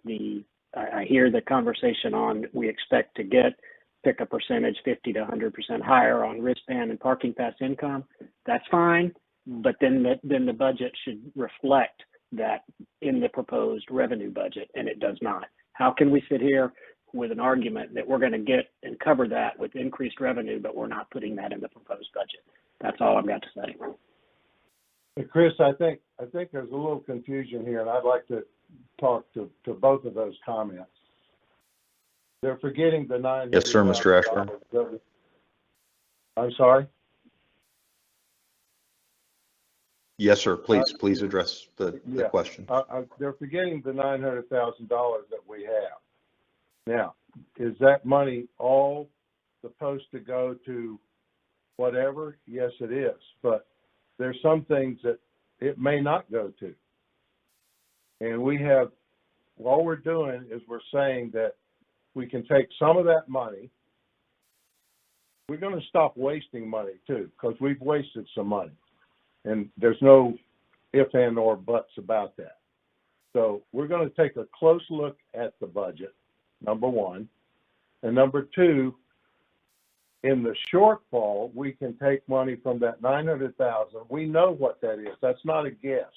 I hear the conversation on we expect to pick a percentage 50 to 100% higher on wristband and parking pass income. That's fine, but then the budget should reflect that in the proposed revenue budget, and it does not. How can we sit here with an argument that we're going to get and cover that with increased revenue, but we're not putting that in the proposed budget? That's all I've got to say. Hey, Chris, I think there's a little confusion here, and I'd like to talk to both of those comments. They're forgetting the $900,000. Yes, sir, Mr. Ashburn. I'm sorry? Yes, sir. Please address the question. They're forgetting the $900,000 that we have. Now, is that money all supposed to go to whatever? Yes, it is. But there's some things that it may not go to. And all we're doing is we're saying that we can take some of that money. We're going to stop wasting money too, because we've wasted some money. And there's no if and or buts about that. So we're going to take a close look at the budget, number one. And number two, in the shortfall, we can take money from that $900,000. We know what that is. That's not a guess.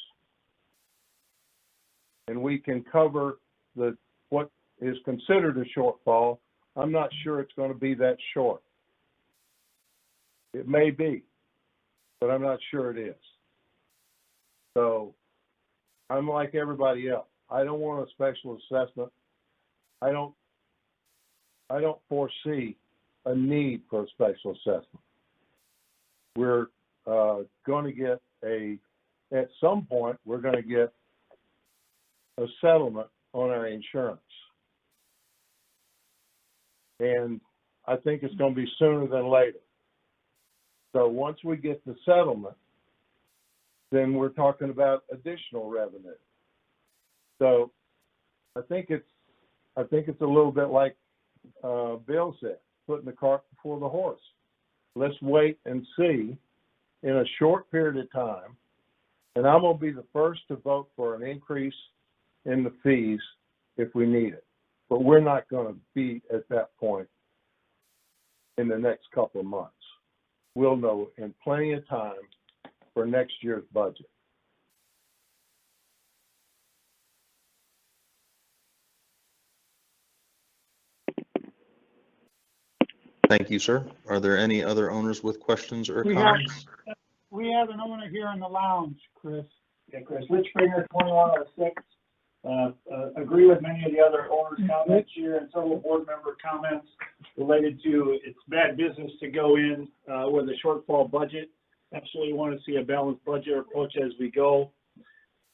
And we can cover what is considered a shortfall. I'm not sure it's going to be that short. It may be, but I'm not sure it is. So I'm like everybody else. I don't want a special assessment. I don't foresee a need for a special assessment. We're going to get at some point, we're going to get a settlement on our insurance. And I think it's going to be sooner than later. So once we get the settlement, then we're talking about additional revenue. So I think it's a little bit like Bill said, putting the cart before the horse. Let's wait and see in a short period of time. And I'm going to be the first to vote for an increase in the fees if we need it. But we're not going to be at that point in the next couple of months. We'll know in plenty of time for next year's budget. Thank you, sir. Are there any other owners with questions or comments? We have an owner here in the lounge, Chris. Yeah, Chris, Rich Springer, 2106. Agree with many of the other owners' comments here and several board member comments related to it's bad business to go in with a shortfall budget. Absolutely want to see a balanced budget approach as we go.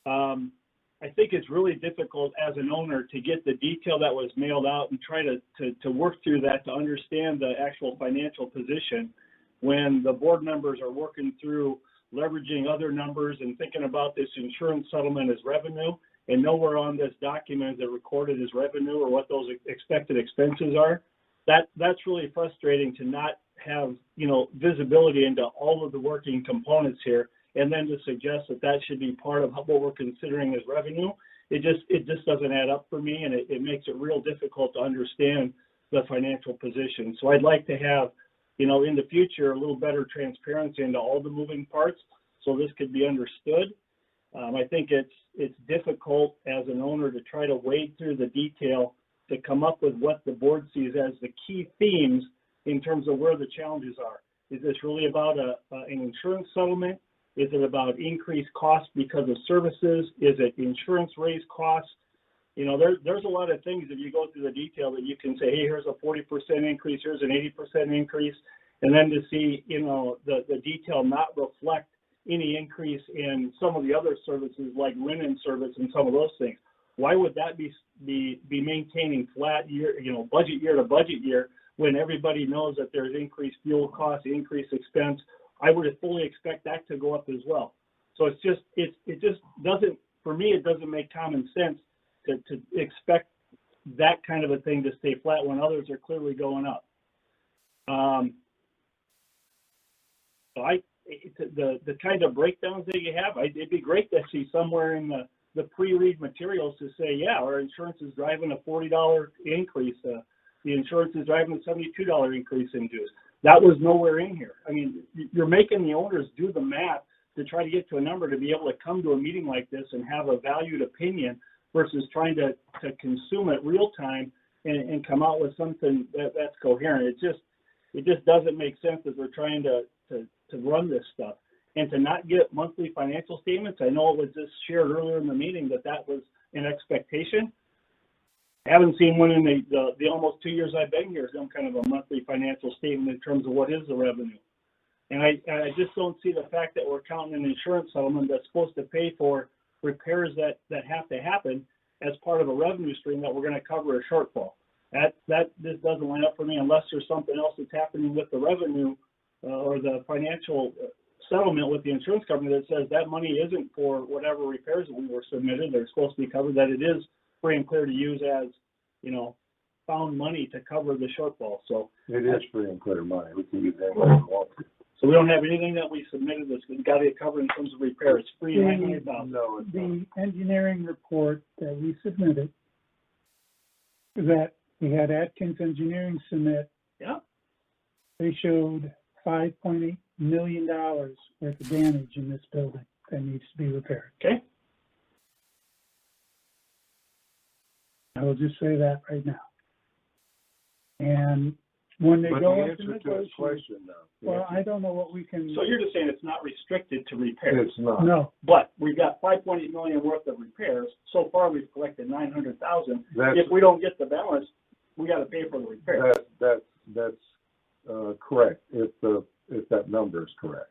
I think it's really difficult as an owner to get the detail that was mailed out and try to work through that to understand the actual financial position when the board members are working through leveraging other numbers and thinking about this insurance settlement as revenue, and nowhere on this document is it recorded as revenue or what those expected expenses are. That's really frustrating to not have, visibility into all of the working components here, and then to suggest that should be part of what we're considering as revenue. It just doesn't add up for me, and it makes it real difficult to understand the financial position. So I'd like to have, in the future, a little better transparency into all the moving parts so this could be understood. I think it's difficult as an owner to try to wade through the detail to come up with what the board sees as the key themes in terms of where the challenges are. Is this really about an insurance settlement? Is it about increased costs because of services? Is it insurance raised costs? There's a lot of things if you go through the detail that you can say, hey, here's a 40% increase, here's an 80% increase, and then to see, the detail not reflect any increase in some of the other services like linen service and some of those things. Why would that be maintaining flat year, budget year to budget year when everybody knows that there's increased fuel costs, increased expense? I would fully expect that to go up as well. So it just doesn't, for me, it doesn't make common sense to expect that kind of a thing to stay flat when others are clearly going up. The kind of breakdowns that you have, it'd be great to see somewhere in the pre-read materials to say, yeah, our insurance is driving a $40 increase. The insurance is driving a $72 increase in dues. That was nowhere in here. I mean, you're making the owners do the math to try to get to a number to be able to come to a meeting like this and have a valued opinion versus trying to consume it real time and come out with something that's coherent. It just doesn't make sense as we're trying to run this stuff. And to not get monthly financial statements, I know it was just shared earlier in the meeting that was an expectation. I haven't seen one in the almost 2 years I've been here, some kind of a monthly financial statement in terms of what is the revenue. And I just don't see the fact that we're counting an insurance settlement that's supposed to pay for repairs that have to happen as part of a revenue stream that we're going to cover a shortfall. This doesn't line up for me unless there's something else that's happening with the revenue or the financial settlement with the insurance company that says that money isn't for whatever repairs that we were submitted. They're supposed to be covered, that it is free and clear to use as, found money to cover the shortfall. So it is free and clear money. We can use that when we want to. So we don't have anything that we submitted that's got to get covered in terms of repair. It's free and $900,000. No, it's not. The engineering report that we submitted, that we had Atkins Engineering submit, Yeah. they showed $5.8 million worth of damage in this building that needs to be repaired. Okay. I will just say that right now. And when they But go the up to answer to his negotiate, question, though. well, I don't know what we can. So you're just saying it's not restricted to repairs. It's not. No, But we've got 5.8 million worth of repairs. So far, we've collected 900,000. That's, If we don't get the balance, we got to pay for the repair. that's correct, if that number is correct.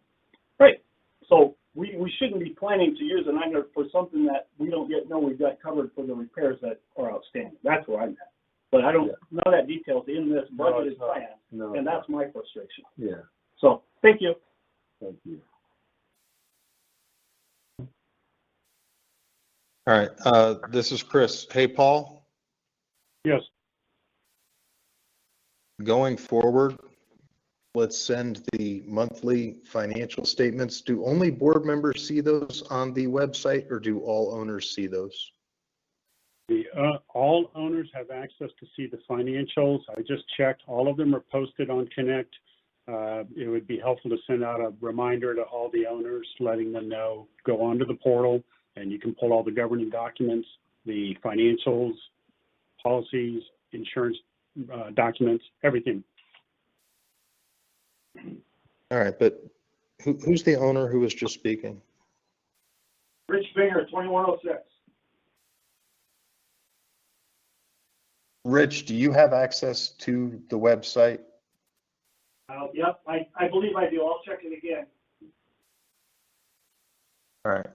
Right. So we shouldn't be planning to use the 900 for something that we don't yet know we've got covered for the repairs that are outstanding. That's where I'm at. But I don't, none of that details in this budgeted plan, No. and that's my frustration. Yeah, So, thank you. thank you. All right, this is Chris. Hey, Paul, Yes. going forward, let's send the monthly financial statements. Do only board members see those on the website, or do all owners see those? All owners have access to see the financials. I just checked. All of them are posted on Connect. It would be helpful to send out a reminder to all the owners, letting them know, go onto the portal and you can pull all the governing documents, the financials, policies, insurance documents, everything. All right, but who's the owner who was just speaking? Rich Binger, 2106. Rich, do you have access to the website? Yep, I believe I do. I'll check it again. All right.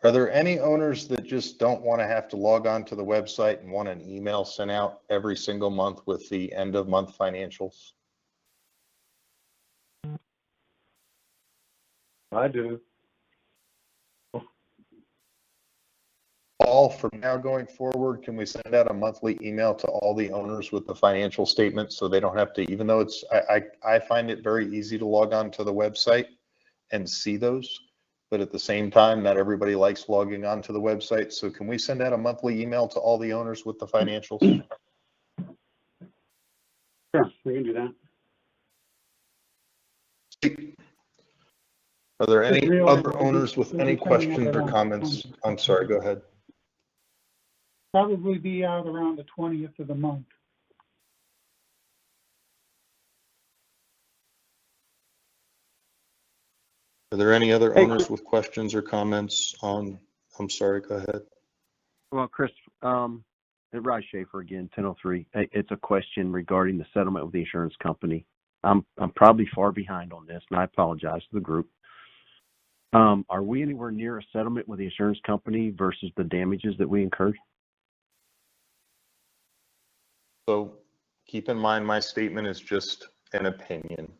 Are there any owners that just don't want to have to log on to the website and want an email sent out every single month with the end of month financials? I do. Paul, from now going forward, can we send out a monthly email to all the owners with the financial statements so they don't have to, even though it's, I find it very easy to log on to the website and see those, but at the same time, not everybody likes logging on to the website. So can we send out a monthly email to all the owners with the financials? Sure, we can do that. Are there any other owners with any questions or comments? I'm sorry, go ahead. Probably be out around the 20th of the month. Are there any other owners with questions or comments on, I'm sorry, go ahead. Well, Chris, Raj Schaefer again, 1003. It's a question regarding the settlement with the insurance company. I'm probably far behind on this, and I apologize to the group. Are we anywhere near a settlement with the insurance company versus the damages that we incurred? So keep in mind, my statement is just an opinion.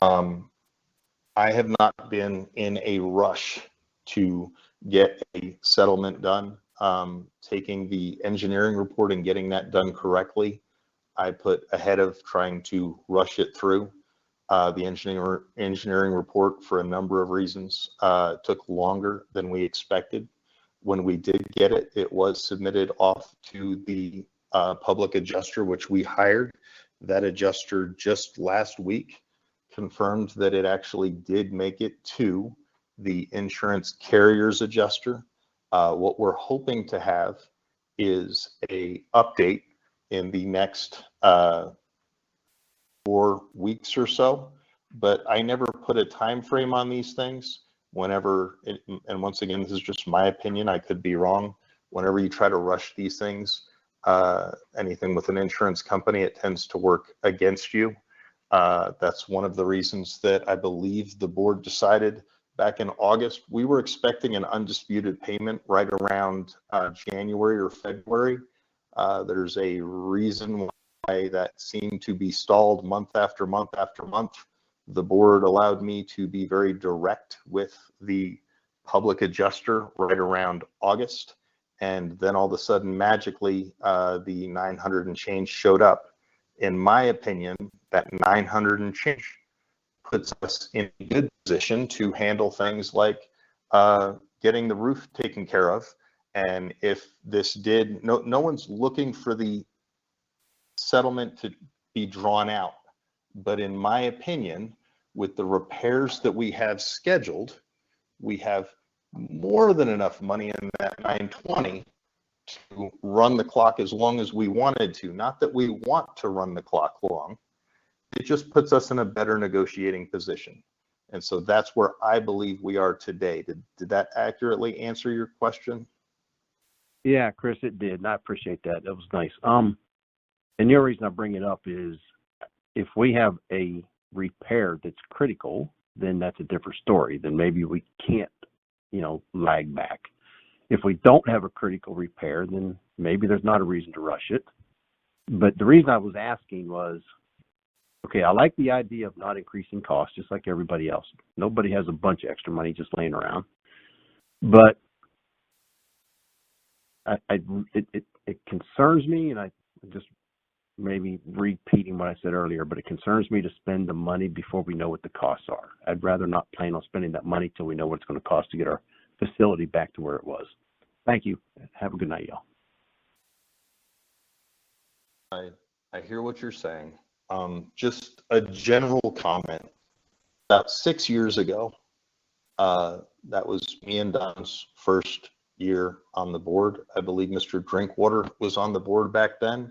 I have not been in a rush to get a settlement done. Taking the engineering report and getting that done correctly, I put ahead of trying to rush it through. The engineering report, for a number of reasons, took longer than we expected. When we did get it, it was submitted off to the public adjuster, which we hired. That adjuster just last week confirmed that it actually did make it to the insurance carrier's adjuster. What we're hoping to have is a update in the next 4 weeks or so, but I never put a time frame on these things. Whenever, and once again, this is just my opinion, I could be wrong. Whenever you try to rush these things, anything with an insurance company, it tends to work against you. That's one of the reasons that I believe the board decided back in August. We were expecting an undisputed payment right around January or February. There's a reason why that seemed to be stalled month after month after month. The board allowed me to be very direct with the public adjuster right around August. And then all of a sudden, magically, the 900 and change showed up. In my opinion, that 900 and change puts us in a good position to handle things like getting the roof taken care of. And if this did, no one's looking for the settlement to be drawn out. But in my opinion, with the repairs that we have scheduled, we have more than enough money in that 920 to run the clock as long as we wanted to. Not that we want to run the clock long. It just puts us in a better negotiating position. And so that's where I believe we are today. Did that accurately answer your question? Yeah, Chris, it did. And I appreciate that. That was nice. And the only reason I bring it up is if we have a repair that's critical, then that's a different story. Then maybe we can't, lag back. If we don't have a critical repair, then maybe there's not a reason to rush it. But the reason I was asking was, okay, I like the idea of not increasing costs, just like everybody else. Nobody has a bunch of extra money just laying around. But it concerns me, and I just maybe repeating what I said earlier, but it concerns me to spend the money before we know what the costs are. I'd rather not plan on spending that money till we know what it's going to cost to get our facility back to where it was. Thank you. Have a good night, y'all. I hear what you're saying. Just a general comment. About 6 years ago, that was me and Don's first year on the board. I believe Mr. Drinkwater was on the board back then,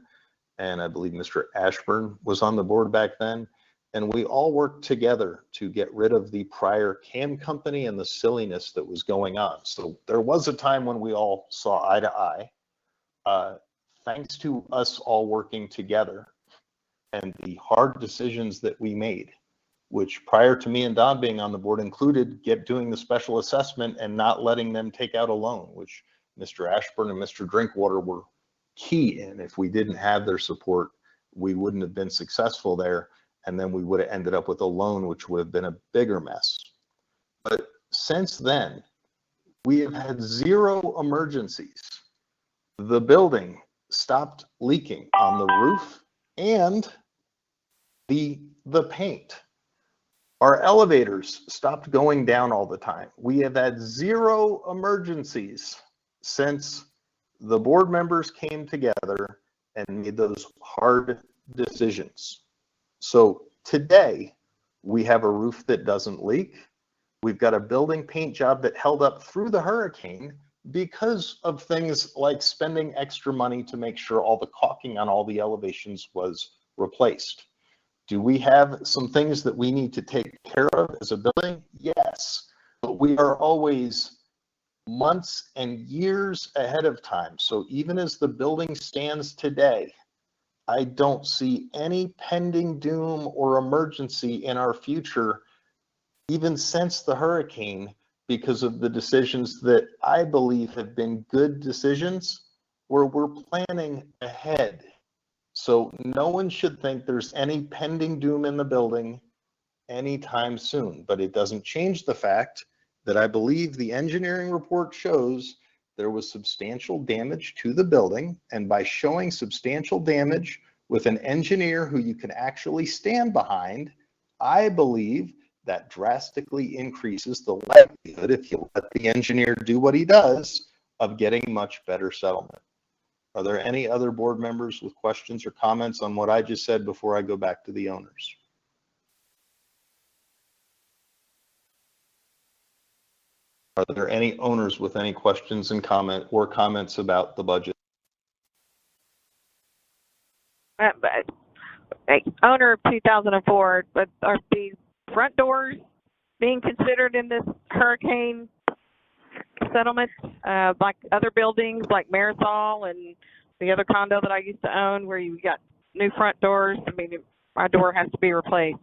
and I believe Mr. Ashburn was on the board back then. and we all worked together to get rid of the prior CAM company and the silliness that was going on. So there was a time when we all saw eye to eye. Thanks to us all working together and the hard decisions that we made, which prior to me and Don being on the board included doing the special assessment and not letting them take out a loan, which Mr. Ashburn and Mr. Drinkwater were key in. If we didn't have their support, we wouldn't have been successful there. And then we would have ended up with a loan, which would have been a bigger mess. But since then, we have had 0 emergencies. The building stopped leaking on the roof and the paint. Our elevators stopped going down all the time. We have had 0 emergencies since the board members came together and made those hard decisions. So today, we have a roof that doesn't leak. We've got a building paint job that held up through the hurricane because of things like spending extra money to make sure all the caulking on all the elevations was replaced. Do we have some things that we need to take care of as a building? Yes, but we are always months and years ahead of time. So even as the building stands today, I don't see any pending doom or emergency in our future, even since the hurricane, because of the decisions that I believe have been good decisions where we're planning ahead. So no one should think there's any pending doom in the building anytime soon, but it doesn't change the fact that I believe the engineering report shows there was substantial damage to the building. And by showing substantial damage with an engineer who you can actually stand behind, I believe that drastically increases the likelihood, if you let the engineer do what he does, of getting much better settlement. Are there any other board members with questions or comments on what I just said before I go back to the owners? Are there any owners with any questions and comments about the budget? Owner of 2004, but are these front doors being considered in this hurricane settlement, like other buildings like Marisol and the other condo that I used to own where you got new front doors? I mean, my door has to be replaced.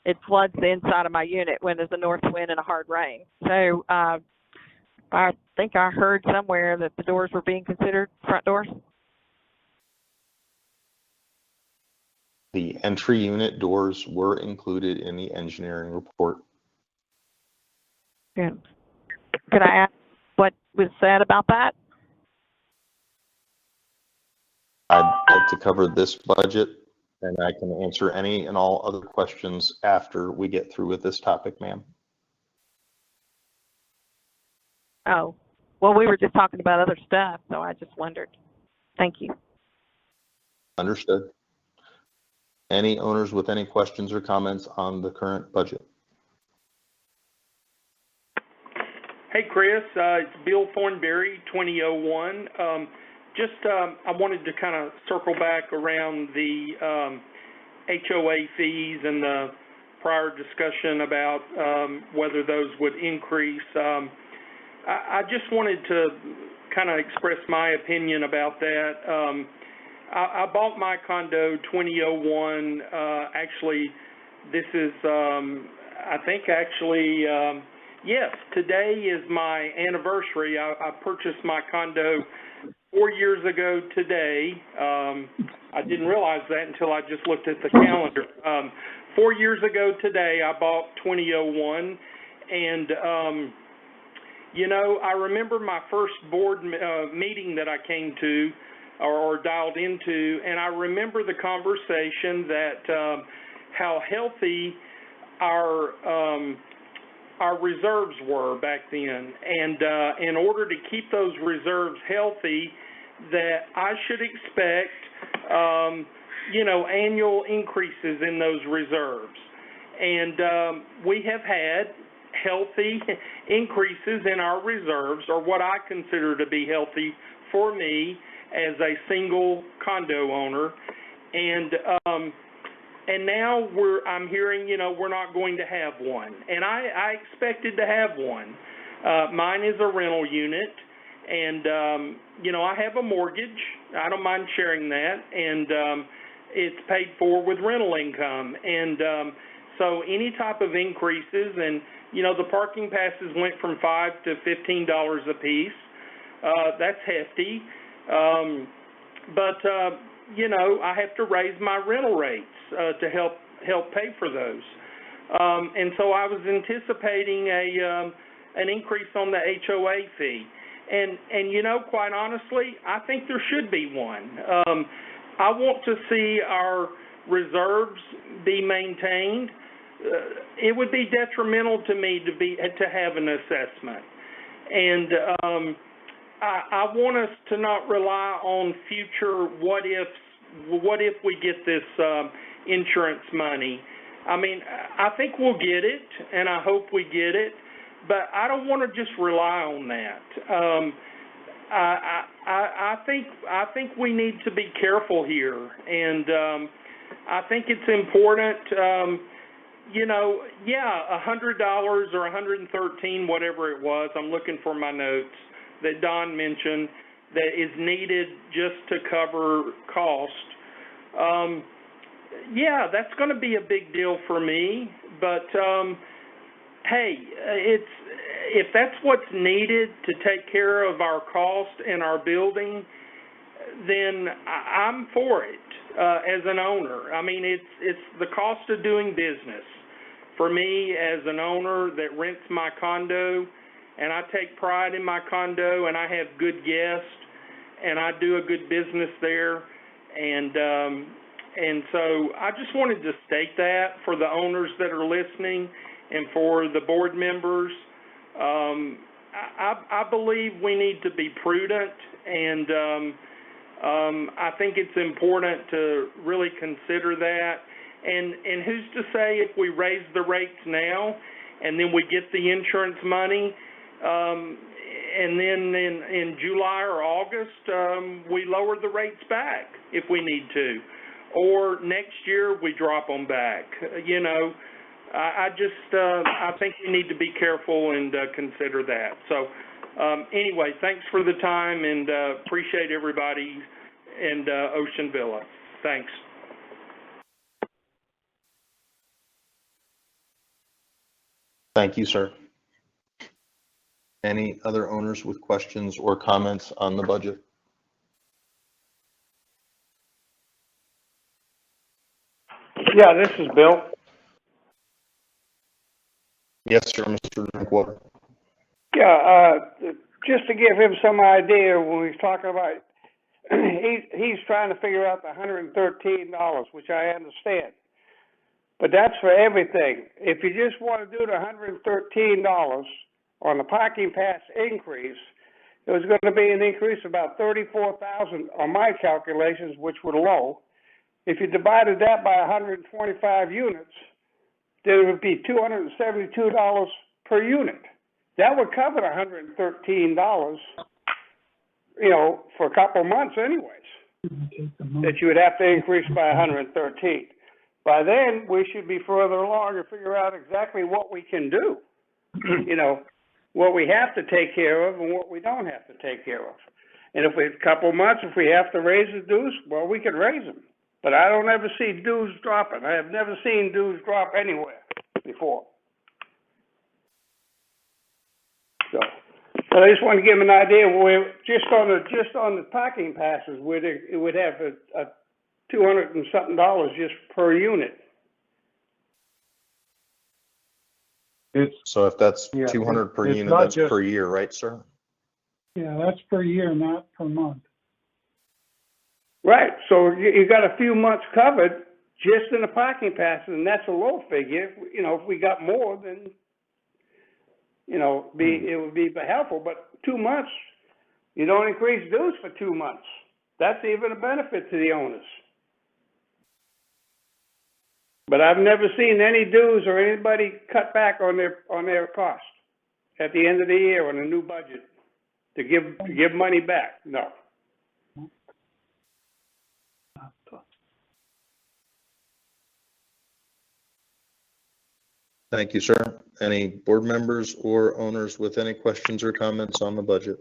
It floods the inside of my unit when there's a north wind and a hard rain. So I think I heard somewhere that the doors were being considered front doors. The entry unit doors were included in the engineering report. Good. Could I ask what was said about that? I'd like to cover this budget, and I can answer any and all other questions after we get through with this topic, ma'am. Oh, well, we were just talking about other stuff, so I just wondered. Thank you. Understood. Any owners with any questions or comments on the current budget? Hey, Chris, it's Bill Thornberry, 2001. I wanted to kind of circle back around the HOA fees and the prior discussion about whether those would increase. I just wanted to kind of express my opinion about that. I bought my condo 2001. Actually, this is, I think actually, yes, today is my anniversary. I purchased my condo 4 years ago today. I didn't realize that until I just looked at the calendar. 4 years ago today, I bought 2001. And, you know, I remember my first board meeting that I came to or dialed into, and I remember the conversation that how healthy our reserves were back then. And in order to keep those reserves healthy, that I should expect, you know, annual increases in those reserves. And we have had healthy increases in our reserves, or what I consider to be healthy for me as a single condo owner. And And now I'm hearing, we're not going to have one. And I expected to have one. Mine is a rental unit, and, I have a mortgage. I don't mind sharing that, and it's paid for with rental income. And so any type of increases, and, the parking passes went from $5 to $15 a piece. That's hefty. But I have to raise my rental rates to help pay for those. And so I was anticipating an increase on the HOA fee. And quite honestly, I think there should be one. I want to see our reserves be maintained. It would be detrimental to me to have an assessment. And I want us to not rely on future what if we get this insurance money. I mean, I think we'll get it, and I hope we get it, but I don't want to just rely on that. I think we need to be careful here, and I think it's important. $100 or $113, whatever it was. I'm looking for my notes that Don mentioned that is needed just to cover cost. That's going to be a big deal for me, but hey, if that's what's needed to take care of our cost and our building, then I'm for it as an owner. I mean, it's the cost of doing business. For me, as an owner that rents my condo, and I take pride in my condo, and I have good guests, and I do a good business there, and so I just wanted to state that for the owners that are listening and for the board members. I believe we need to be prudent, and I think it's important to really consider that. And who's to say if we raise the rates now and then we get the insurance money, and then in July or August, we lower the rates back if we need to. Or next year we drop them back. I think we need to be careful and consider that. So anyway, thanks for the time, and appreciate everybody and Ocean Villa. Thanks. Thank you, sir. Any other owners with questions or comments on the budget? Yeah, this is Bill. Yes, sir, Mr. Drinkwater. Yeah, just to give him some idea, when he's talking about, he's trying to figure out the $113, which I understand. But that's for everything. If you just want to do the $113 on the parking pass increase, it was going to be an increase of about $34,000 on my calculations, which were low. If you divided that by 125 units, then it would be $272 per unit. That would cover $113, for a couple of months anyways, that you would have to increase by 113. By then, we should be further along and figure out exactly what we can do, what we have to take care of and what we don't have to take care of. And if a couple of months, if we have to raise the dues, well, we can raise them. But I don't ever see dues dropping. I have never seen dues drop anywhere before. So I just want to give them an idea where just on the parking passes, where it would have a $200 and something just per unit. So if that's 200 per unit, that's per year, right, sir? Yeah, that's per year, not per month. Right. So you got a few months covered just in the parking passes, and that's a low figure. If we got more, then it would be helpful. But 2 months, you don't increase dues for 2 months. That's even a benefit to the owners. But I've never seen any dues or anybody cut back on their cost at the end of the year on a new budget to give money back. No. Thank you, sir. Any board members or owners with any questions or comments on the budget?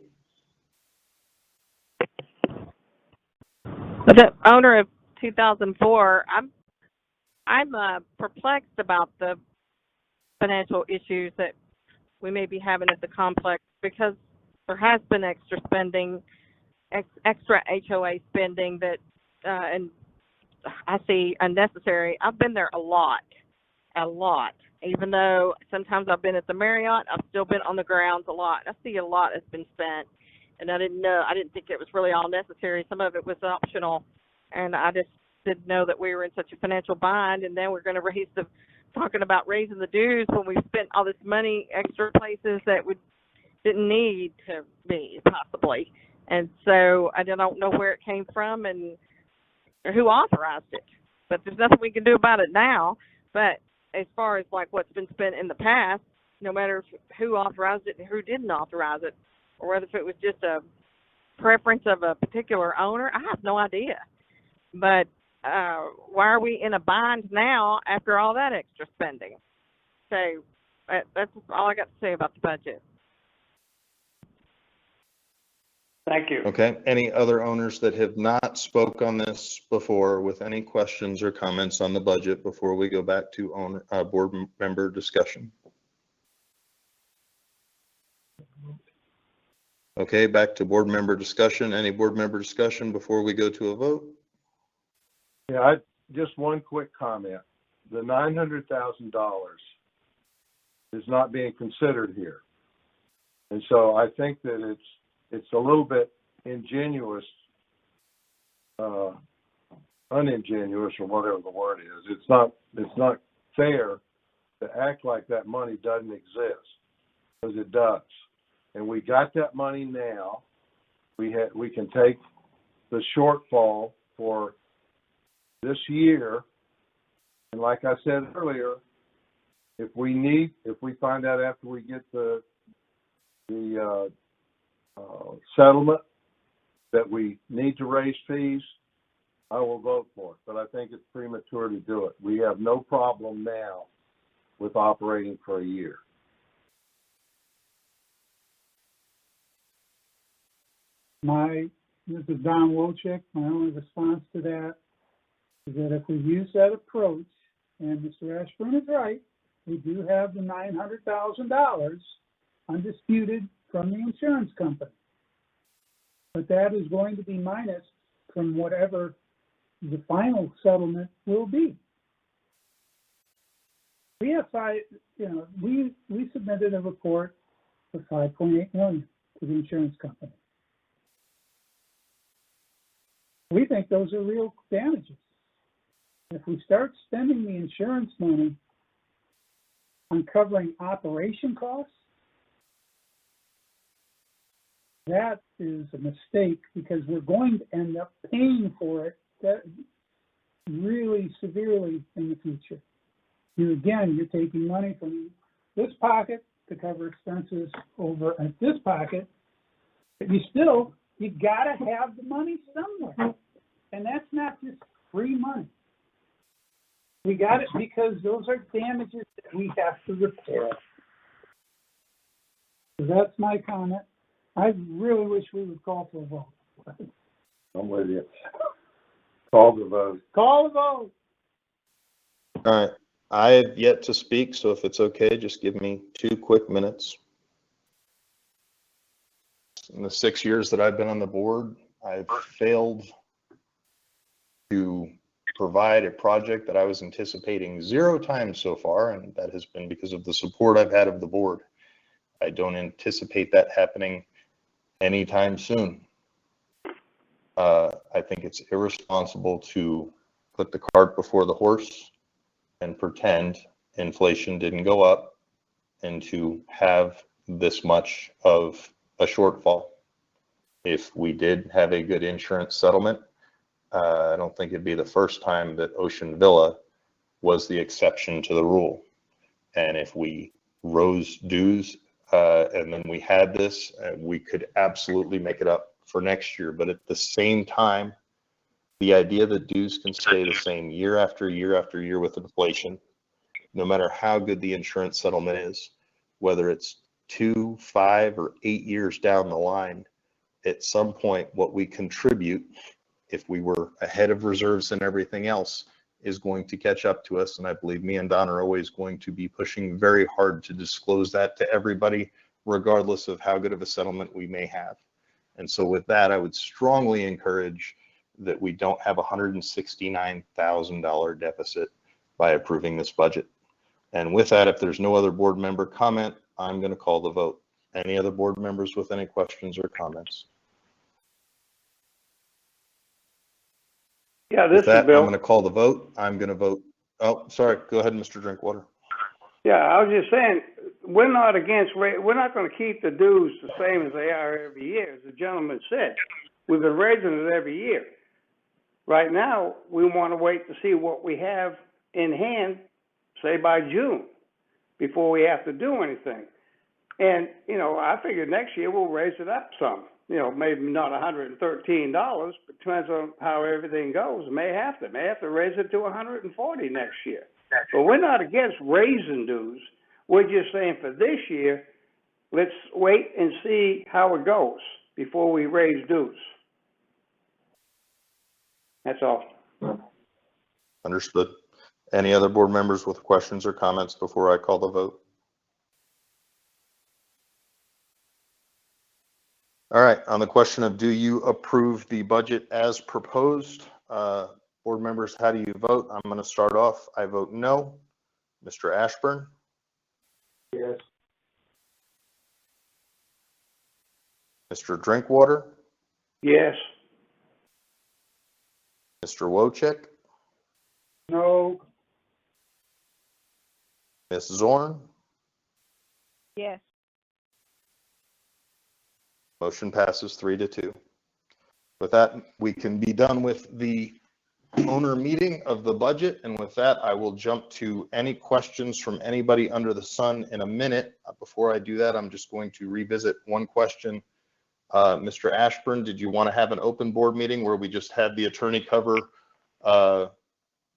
But the owner of 2004, I'm perplexed about the financial issues that we may be having at the complex, because there has been extra spending, extra HOA spending that, and I see unnecessary. I've been there a lot. Even though sometimes I've been at the Marriott, I've still been on the grounds a lot. I see a lot has been spent, and I didn't think it was really all necessary. Some of it was optional, and I just didn't know that we were in such a financial bind, and then we're going to talking about raising the dues when we spent all this money extra places that we didn't need to be, possibly. And so I don't know where it came from and who authorized it, but there's nothing we can do about it now. But as far as like what's been spent in the past, no matter who authorized it and who didn't authorize it, or whether if it was just a preference of a particular owner, I have no idea. But why are we in a bind now after all that extra spending? So that's all I got to say about the budget. Thank you. Okay. Any other owners that have not spoke on this before with any questions or comments on the budget before we go back to board member discussion? Okay, back to board member discussion. Any board member discussion before we go to a vote? Yeah, just one quick comment. The $900,000 is not being considered here. And so I think that it's a little bit uningenuous, or whatever the word is. It's not fair to act like that money doesn't exist, because it does. And we got that money now. We can take the shortfall for this year, and like I said earlier, if we find out after we get the settlement that we need to raise fees, I will vote for it. But I think it's premature to do it. We have no problem now with operating for a year. This is Don Wojcik. My only response to that is that if we use that approach, and Mr. Ashburn is right, we do have the $900,000 undisputed from the insurance company. But that is going to be minus from whatever the final settlement will be. We have we submitted a report for $5.8 million to the insurance company. We think those are real damages. If we start spending the insurance money on covering operation costs, that is a mistake, because we're going to end up paying for it really severely in the future. You're taking money from this pocket to cover expenses over at this pocket, but you gotta have the money somewhere. And that's not just free money. We got it because those are damages that we have to repair. So that's my comment. I really wish we would call for a vote. I'm with you. Call the vote. Call the vote. All right. I have yet to speak, so if it's okay, just give me 2 quick minutes. In the 6 years that I've been on the board, I've failed to provide a project that I was anticipating 0 times so far, and that has been because of the support I've had of the board. I don't anticipate that happening anytime soon. I think it's irresponsible to put the cart before the horse and pretend inflation didn't go up and to have this much of a shortfall. If we did have a good insurance settlement, I don't think it'd be the first time that Ocean Villa was the exception to the rule. And if we rose dues and then we had this, we could absolutely make it up for next year. But at the same time, the idea that dues can stay the same year after year after year with inflation no matter how good the insurance settlement is, whether it's 2, 5, or 8 years down the line, at some point, what we contribute, if we were ahead of reserves and everything else, is going to catch up to us. And I believe me and Don are always going to be pushing very hard to disclose that to everybody, regardless of how good of a settlement we may have. And so with that, I would strongly encourage that we don't have a $169,000 deficit by approving this budget. And with that, if there's no other board member comment, I'm going to call the vote. Any other board members with any questions or comments? Yeah, this With that, is Bill. I'm going to call the vote. I'm going to vote. Oh, sorry. Go ahead, Mr. Drinkwater. Yeah, I was just saying, we're not going to keep the dues the same as they are every year, as the gentleman said. We've been raising it every year. Right now, we want to wait to see what we have in hand, say by June, before we have to do anything. And, you know, I figure next year we'll raise it up some. You know, maybe not $113, but depends on how everything goes. May have to raise it to $140 next year. But we're not against raising dues. We're just saying for this year, let's wait and see how it goes before we raise dues. That's all. Understood. Any other board members with questions or comments before I call the vote? All right, on the question of do you approve the budget as proposed, board members, how do you vote? I'm going to start off. I vote no. Mr. Ashburn? Yes. Mr. Drinkwater? Yes. Mr. Wojcik? No. Ms. Zorn? Yes. Motion passes 3-2. With that, we can be done with the owner meeting of the budget. And with that, I will jump to any questions from anybody under the sun in a minute. Before I do that, I'm just going to revisit one question. Mr. Ashburn, did you want to have an open board meeting where we just had the attorney cover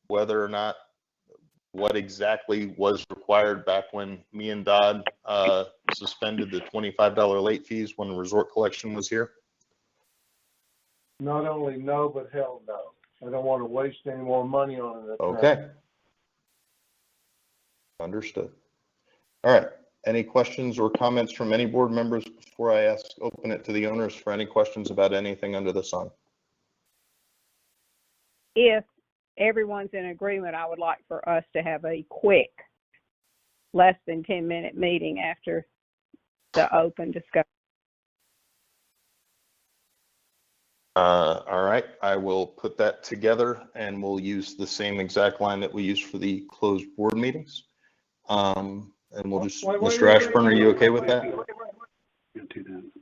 whether or not what exactly was required back when me and Dodd suspended the $25 late fees when resort collection was here? Not only no, but hell no. I don't want to waste any more money on it. Okay. Understood. All right. Any questions or comments from any board members before I open it to the owners for any questions about anything under the sun? If everyone's in agreement, I would like for us to have a quick, less than 10-minute meeting after the open discussion. All right, I will put that together and we'll use the same exact line that we use for the closed board meetings. And we'll just, Mr. Ashburn, are you okay with that?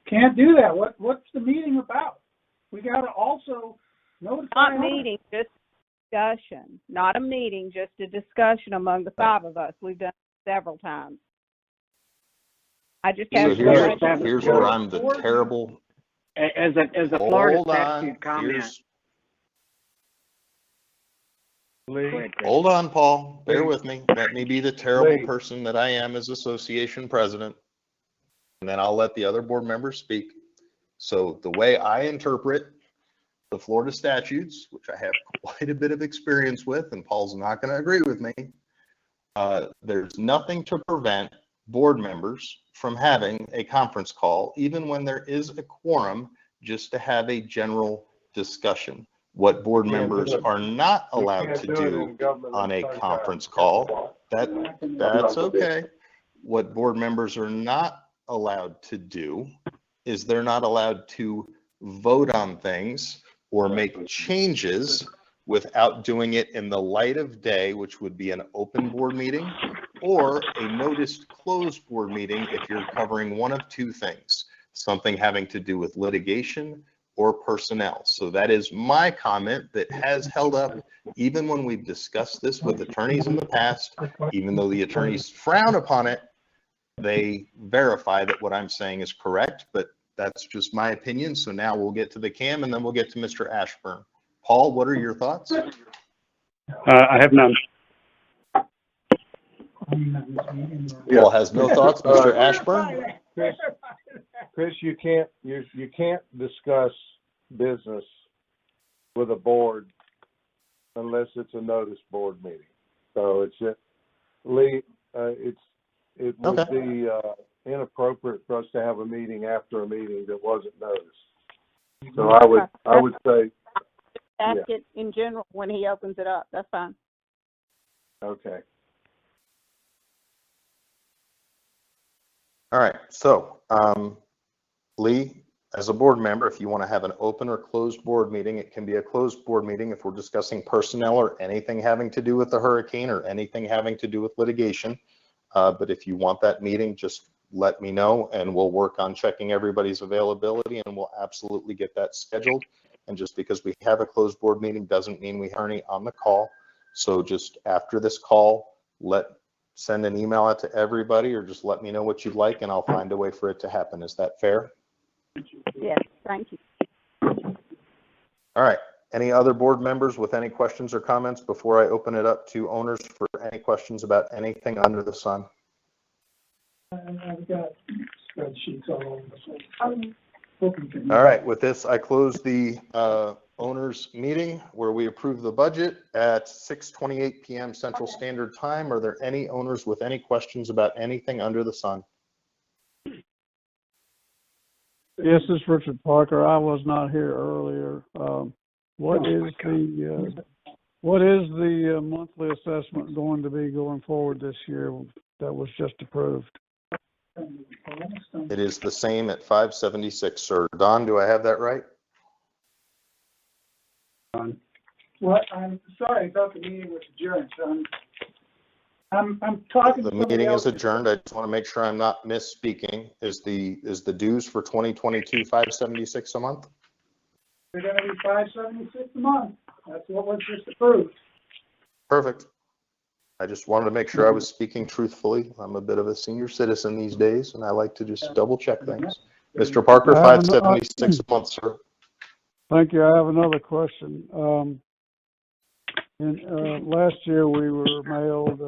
Can't do that. What's the meeting about? We got to also notify. Not meeting, just discussion. Not a meeting, just a discussion among the five of us. We've done it several times. I just have So here's where I'm the terrible. As a Florida statute comment. Hold on, Paul. Bear with me. Let me be the terrible person that I am as association president, and then I'll let the other board members speak. So the way I interpret the Florida statutes, which I have quite a bit of experience with, and Paul's not going to agree with me, there's nothing to prevent board members from having a conference call, even when there is a quorum, just to have a general discussion. What board members are not allowed to do on a conference call, that's okay. What board members are not allowed to do is they're not allowed to vote on things or make changes without doing it in the light of day, which would be an open board meeting, or a noticed closed board meeting if you're covering one of two things, something having to do with litigation or personnel. So that is my comment that has held up even when we've discussed this with attorneys in the past. Even though the attorneys frown upon it, they verify that what I'm saying is correct, but that's just my opinion. So now we'll get to the CAM and then we'll get to Mr. Ashburn. Paul, what are your thoughts? I have none. Paul has no thoughts. Mr. Ashburn? Chris, you can't discuss business with a board unless it's a notice board meeting. So it would Okay. be inappropriate for us to have a meeting after a meeting that wasn't noticed. So I would say, Ask it in general when he opens it up. That's fine. okay. All right, so, Lee, as a board member, if you want to have an open or closed board meeting, it can be a closed board meeting if we're discussing personnel or anything having to do with the hurricane or anything having to do with litigation. But if you want that meeting, just let me know and we'll work on checking everybody's availability and we'll absolutely get that scheduled. And just because we have a closed board meeting doesn't mean we have any on the call. So just after this call, send an email out to everybody or just let me know what you'd like and I'll find a way for it to happen. Is that fair? Yes, thank you. All right. Any other board members with any questions or comments before I open it up to owners for any questions about anything under the sun? I've got spreadsheets all over the place. All right. With this, I close the owners meeting where we approve the budget at 6:28 p.m. Central Standard Time. Are there any owners with any questions about anything under the sun? Yes, this is Richard Parker. I was not here earlier. What is the monthly assessment going to be going forward this year that was just approved? It is the same at 576, sir. Don, do I have that right? What? I'm sorry, I thought the meeting was adjourned, so I'm talking to The somebody meeting else. is adjourned. I just want to make sure I'm not misspeaking. Is the dues for 2022 576 a month? They're gonna be $576 a month. That's what was just approved. Perfect. I just wanted to make sure I was speaking truthfully. I'm a bit of a senior citizen these days, and I like to just double check things. Mr. Parker, 576 a month, sir. Thank you. I have another question. Last year we were mailed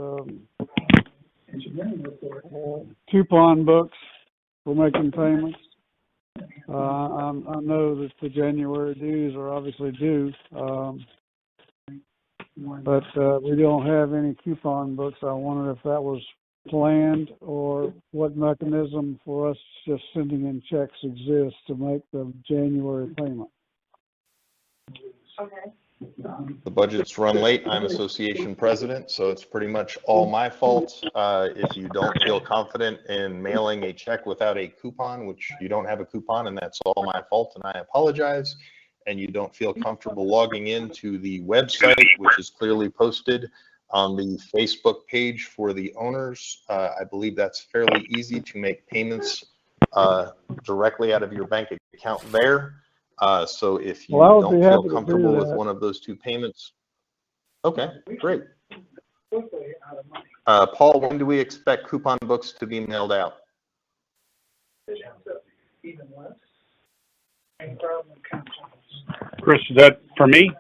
coupon books for making payments. I know that the January dues are obviously due, but we don't have any coupon books. I wondered if that was planned or what mechanism for us just sending in checks exists to make the January payment. Okay. The budget's run late. I'm association president, so it's pretty much all my fault. If you don't feel confident in mailing a check without a coupon, which you don't have a coupon, and that's all my fault, and I apologize, and you don't feel comfortable logging into the website, which is clearly posted on the Facebook page for the owners, I believe that's fairly easy to make payments directly out of your bank account there. So if you don't feel comfortable with one of those two payments, okay, great. Paul, when do we expect coupon books to be mailed out? Chris, is that for me?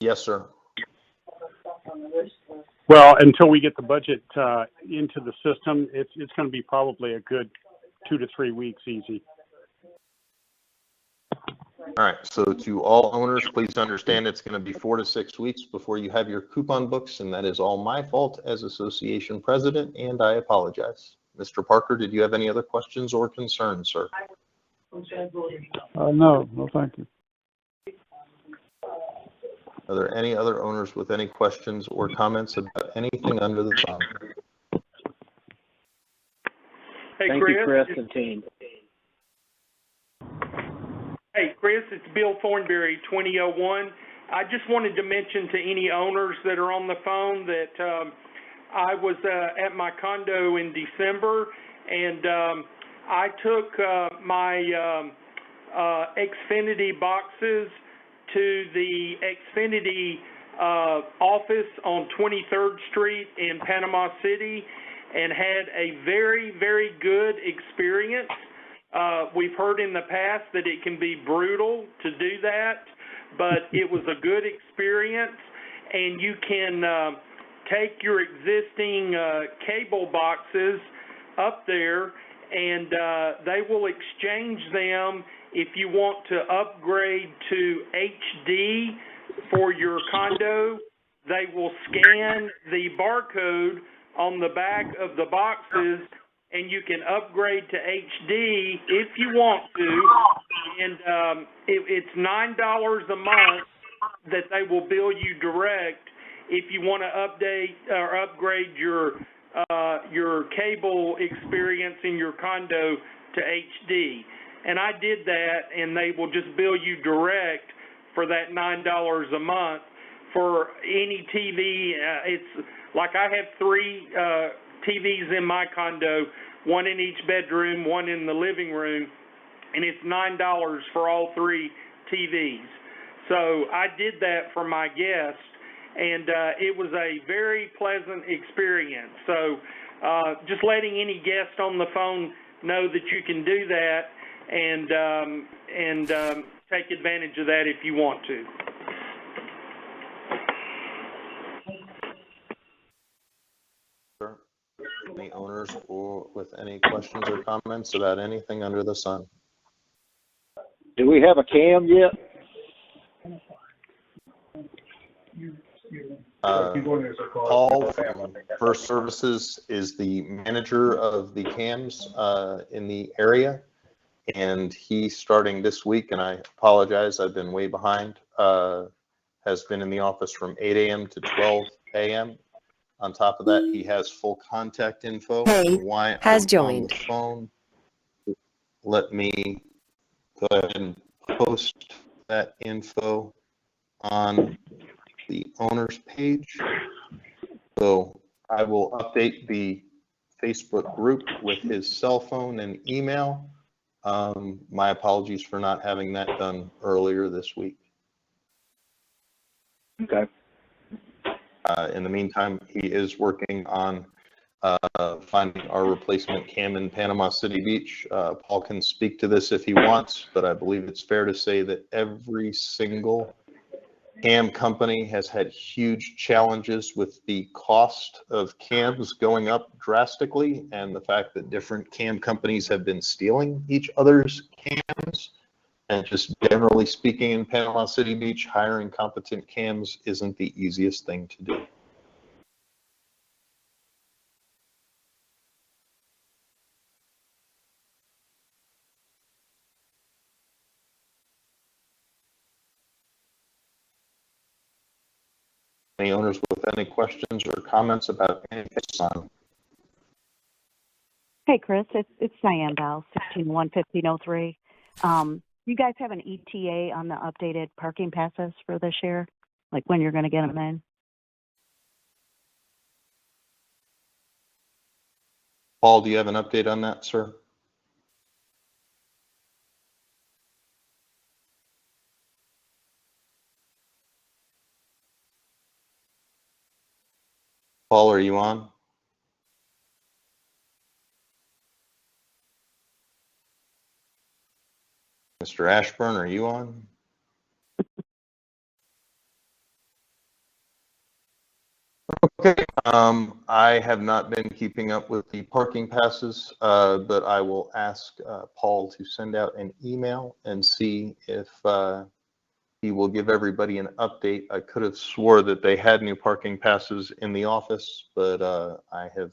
Yes, sir. Well, until we get the budget into the system, it's going to be probably a good 2 to 3 weeks easy. All right, so to all owners, please understand it's going to be 4 to 6 weeks before you have your coupon books, and that is all my fault as association president, and I apologize. Mr. Parker, did you have any other questions or concerns, sir? No, thank you. Are there any other owners with any questions or comments about anything under the sun? Hey, Thank you, Chris and team. Hey, Chris, it's Bill Thornberry, 2001. I just wanted to mention to any owners that are on the phone that I was at my condo in December, and I took my Xfinity boxes to the Xfinity office on 23rd Street in Panama City and had a very, very good experience. We've heard in the past that it can be brutal to do that, but it was a good experience, and you can take your existing cable boxes up there, and they will exchange them if you want to upgrade to HD for your condo. They will scan the barcode on the back of the boxes, and you can upgrade to HD if you want to. And it's $9 a month that they will bill you direct if you want to update or upgrade your cable experience in your condo to HD. And I did that, and they will just bill you direct for that $9 a month for any TV. It's like I have 3 TVs in my condo, one in each bedroom, one in the living room, and it's $9 for all 3 TVs. So I did that for my guests, and it was a very pleasant experience. So just letting any guest on the phone know that you can do that and take advantage of that if you want to. Any owners or with any questions or comments about anything under the sun? Do we have a cam yet? Paul from First Services is the manager of the cams in the area, and he's starting this week, and I apologize, I've been way behind, has been in the office from 8 a.m. to 12 a.m. On top of that, he has full contact info. Why has I'm joined. on the phone. Let me go ahead and post that info on the owner's page. So I will update the Facebook group with his cell phone and email. My apologies for not having that done earlier this week. Okay. In the meantime, he is working on finding our replacement cam in Panama City Beach. Paul can speak to this if he wants, but I believe it's fair to say that every single cam company has had huge challenges with the cost of cams going up drastically, and the fact that different cam companies have been stealing each other's cams. And just generally speaking, in Panama City Beach, hiring competent cams isn't the easiest thing to do. Any owners with any questions or comments about anything? Hey, Chris, it's Diane Bell, 16-1-1503. You guys have an ETA on the updated parking passes for this year? Like when you're going to get them in? Paul, do you have an update on that, sir? Paul, are you on? Mr. Ashburn, are you on? Okay, I have not been keeping up with the parking passes, but I will ask Paul to send out an email and see if he will give everybody an update. I could have swore that they had new parking passes in the office, but I have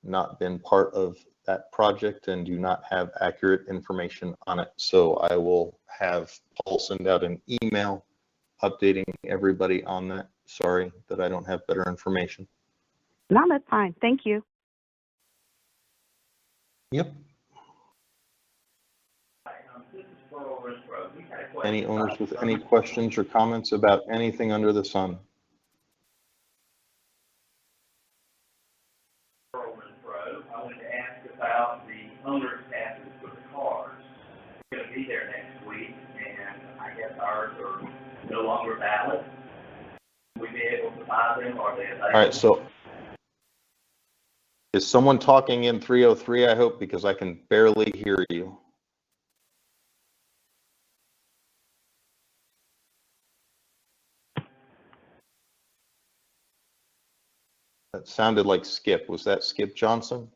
not been part of that project and do not have accurate information on it. So I will have Paul send out an email updating everybody on that. Sorry that I don't have better information. No, that's fine. Thank you. Yep. Any owners with any questions or comments about anything under the sun? I wanted to ask about the owner's passes for the cars. They're going to be there next week, and I guess ours are no longer valid. Will we be able to buy them, or are they available? All right, so is someone talking in 303, I hope, because I can barely hear you. That sounded like Skip. Was that Skip Johnson?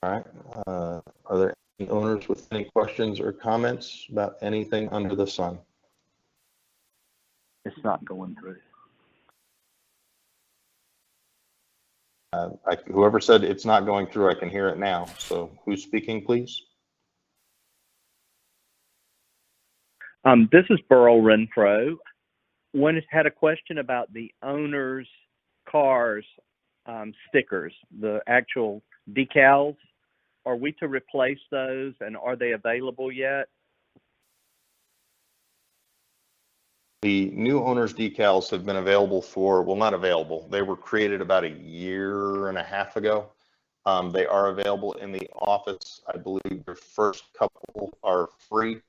All right. Are there any owners with any questions or comments about anything under the sun? It's not going through. Whoever said it's not going through, I can hear it now. So who's speaking, please? This is Burl Renfro. One had a question about the owner's cars stickers, the actual decals. Are we to replace those, and are they available yet? The new owner's decals have been available for, well, not available. They were created about a year and a half ago. They are available in the office. I believe the first couple are free.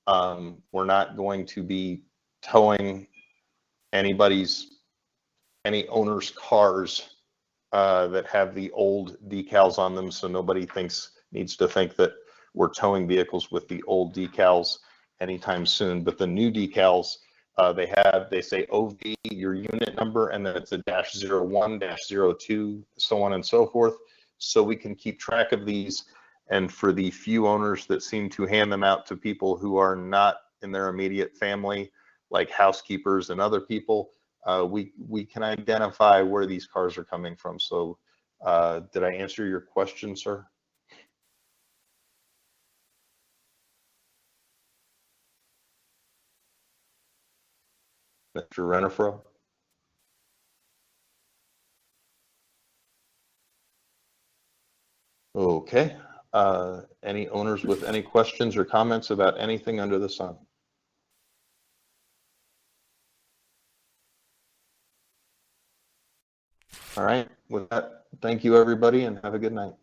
We're not going to be towing any owner's cars that have the old decals on them, so nobody needs to think that we're towing vehicles with the old decals anytime soon. But the new decals, they say OV, your unit number, and then it's a -01, -02, so on and so forth, so we can keep track of these. And for the few owners that seem to hand them out to people who are not in their immediate family, like housekeepers and other people, we can identify where these cars are coming from. So did I answer your question, sir? Mr. Renifro? Okay. Any owners with any questions or comments about anything under the sun? All right. With that, thank you, everybody, and have a good night.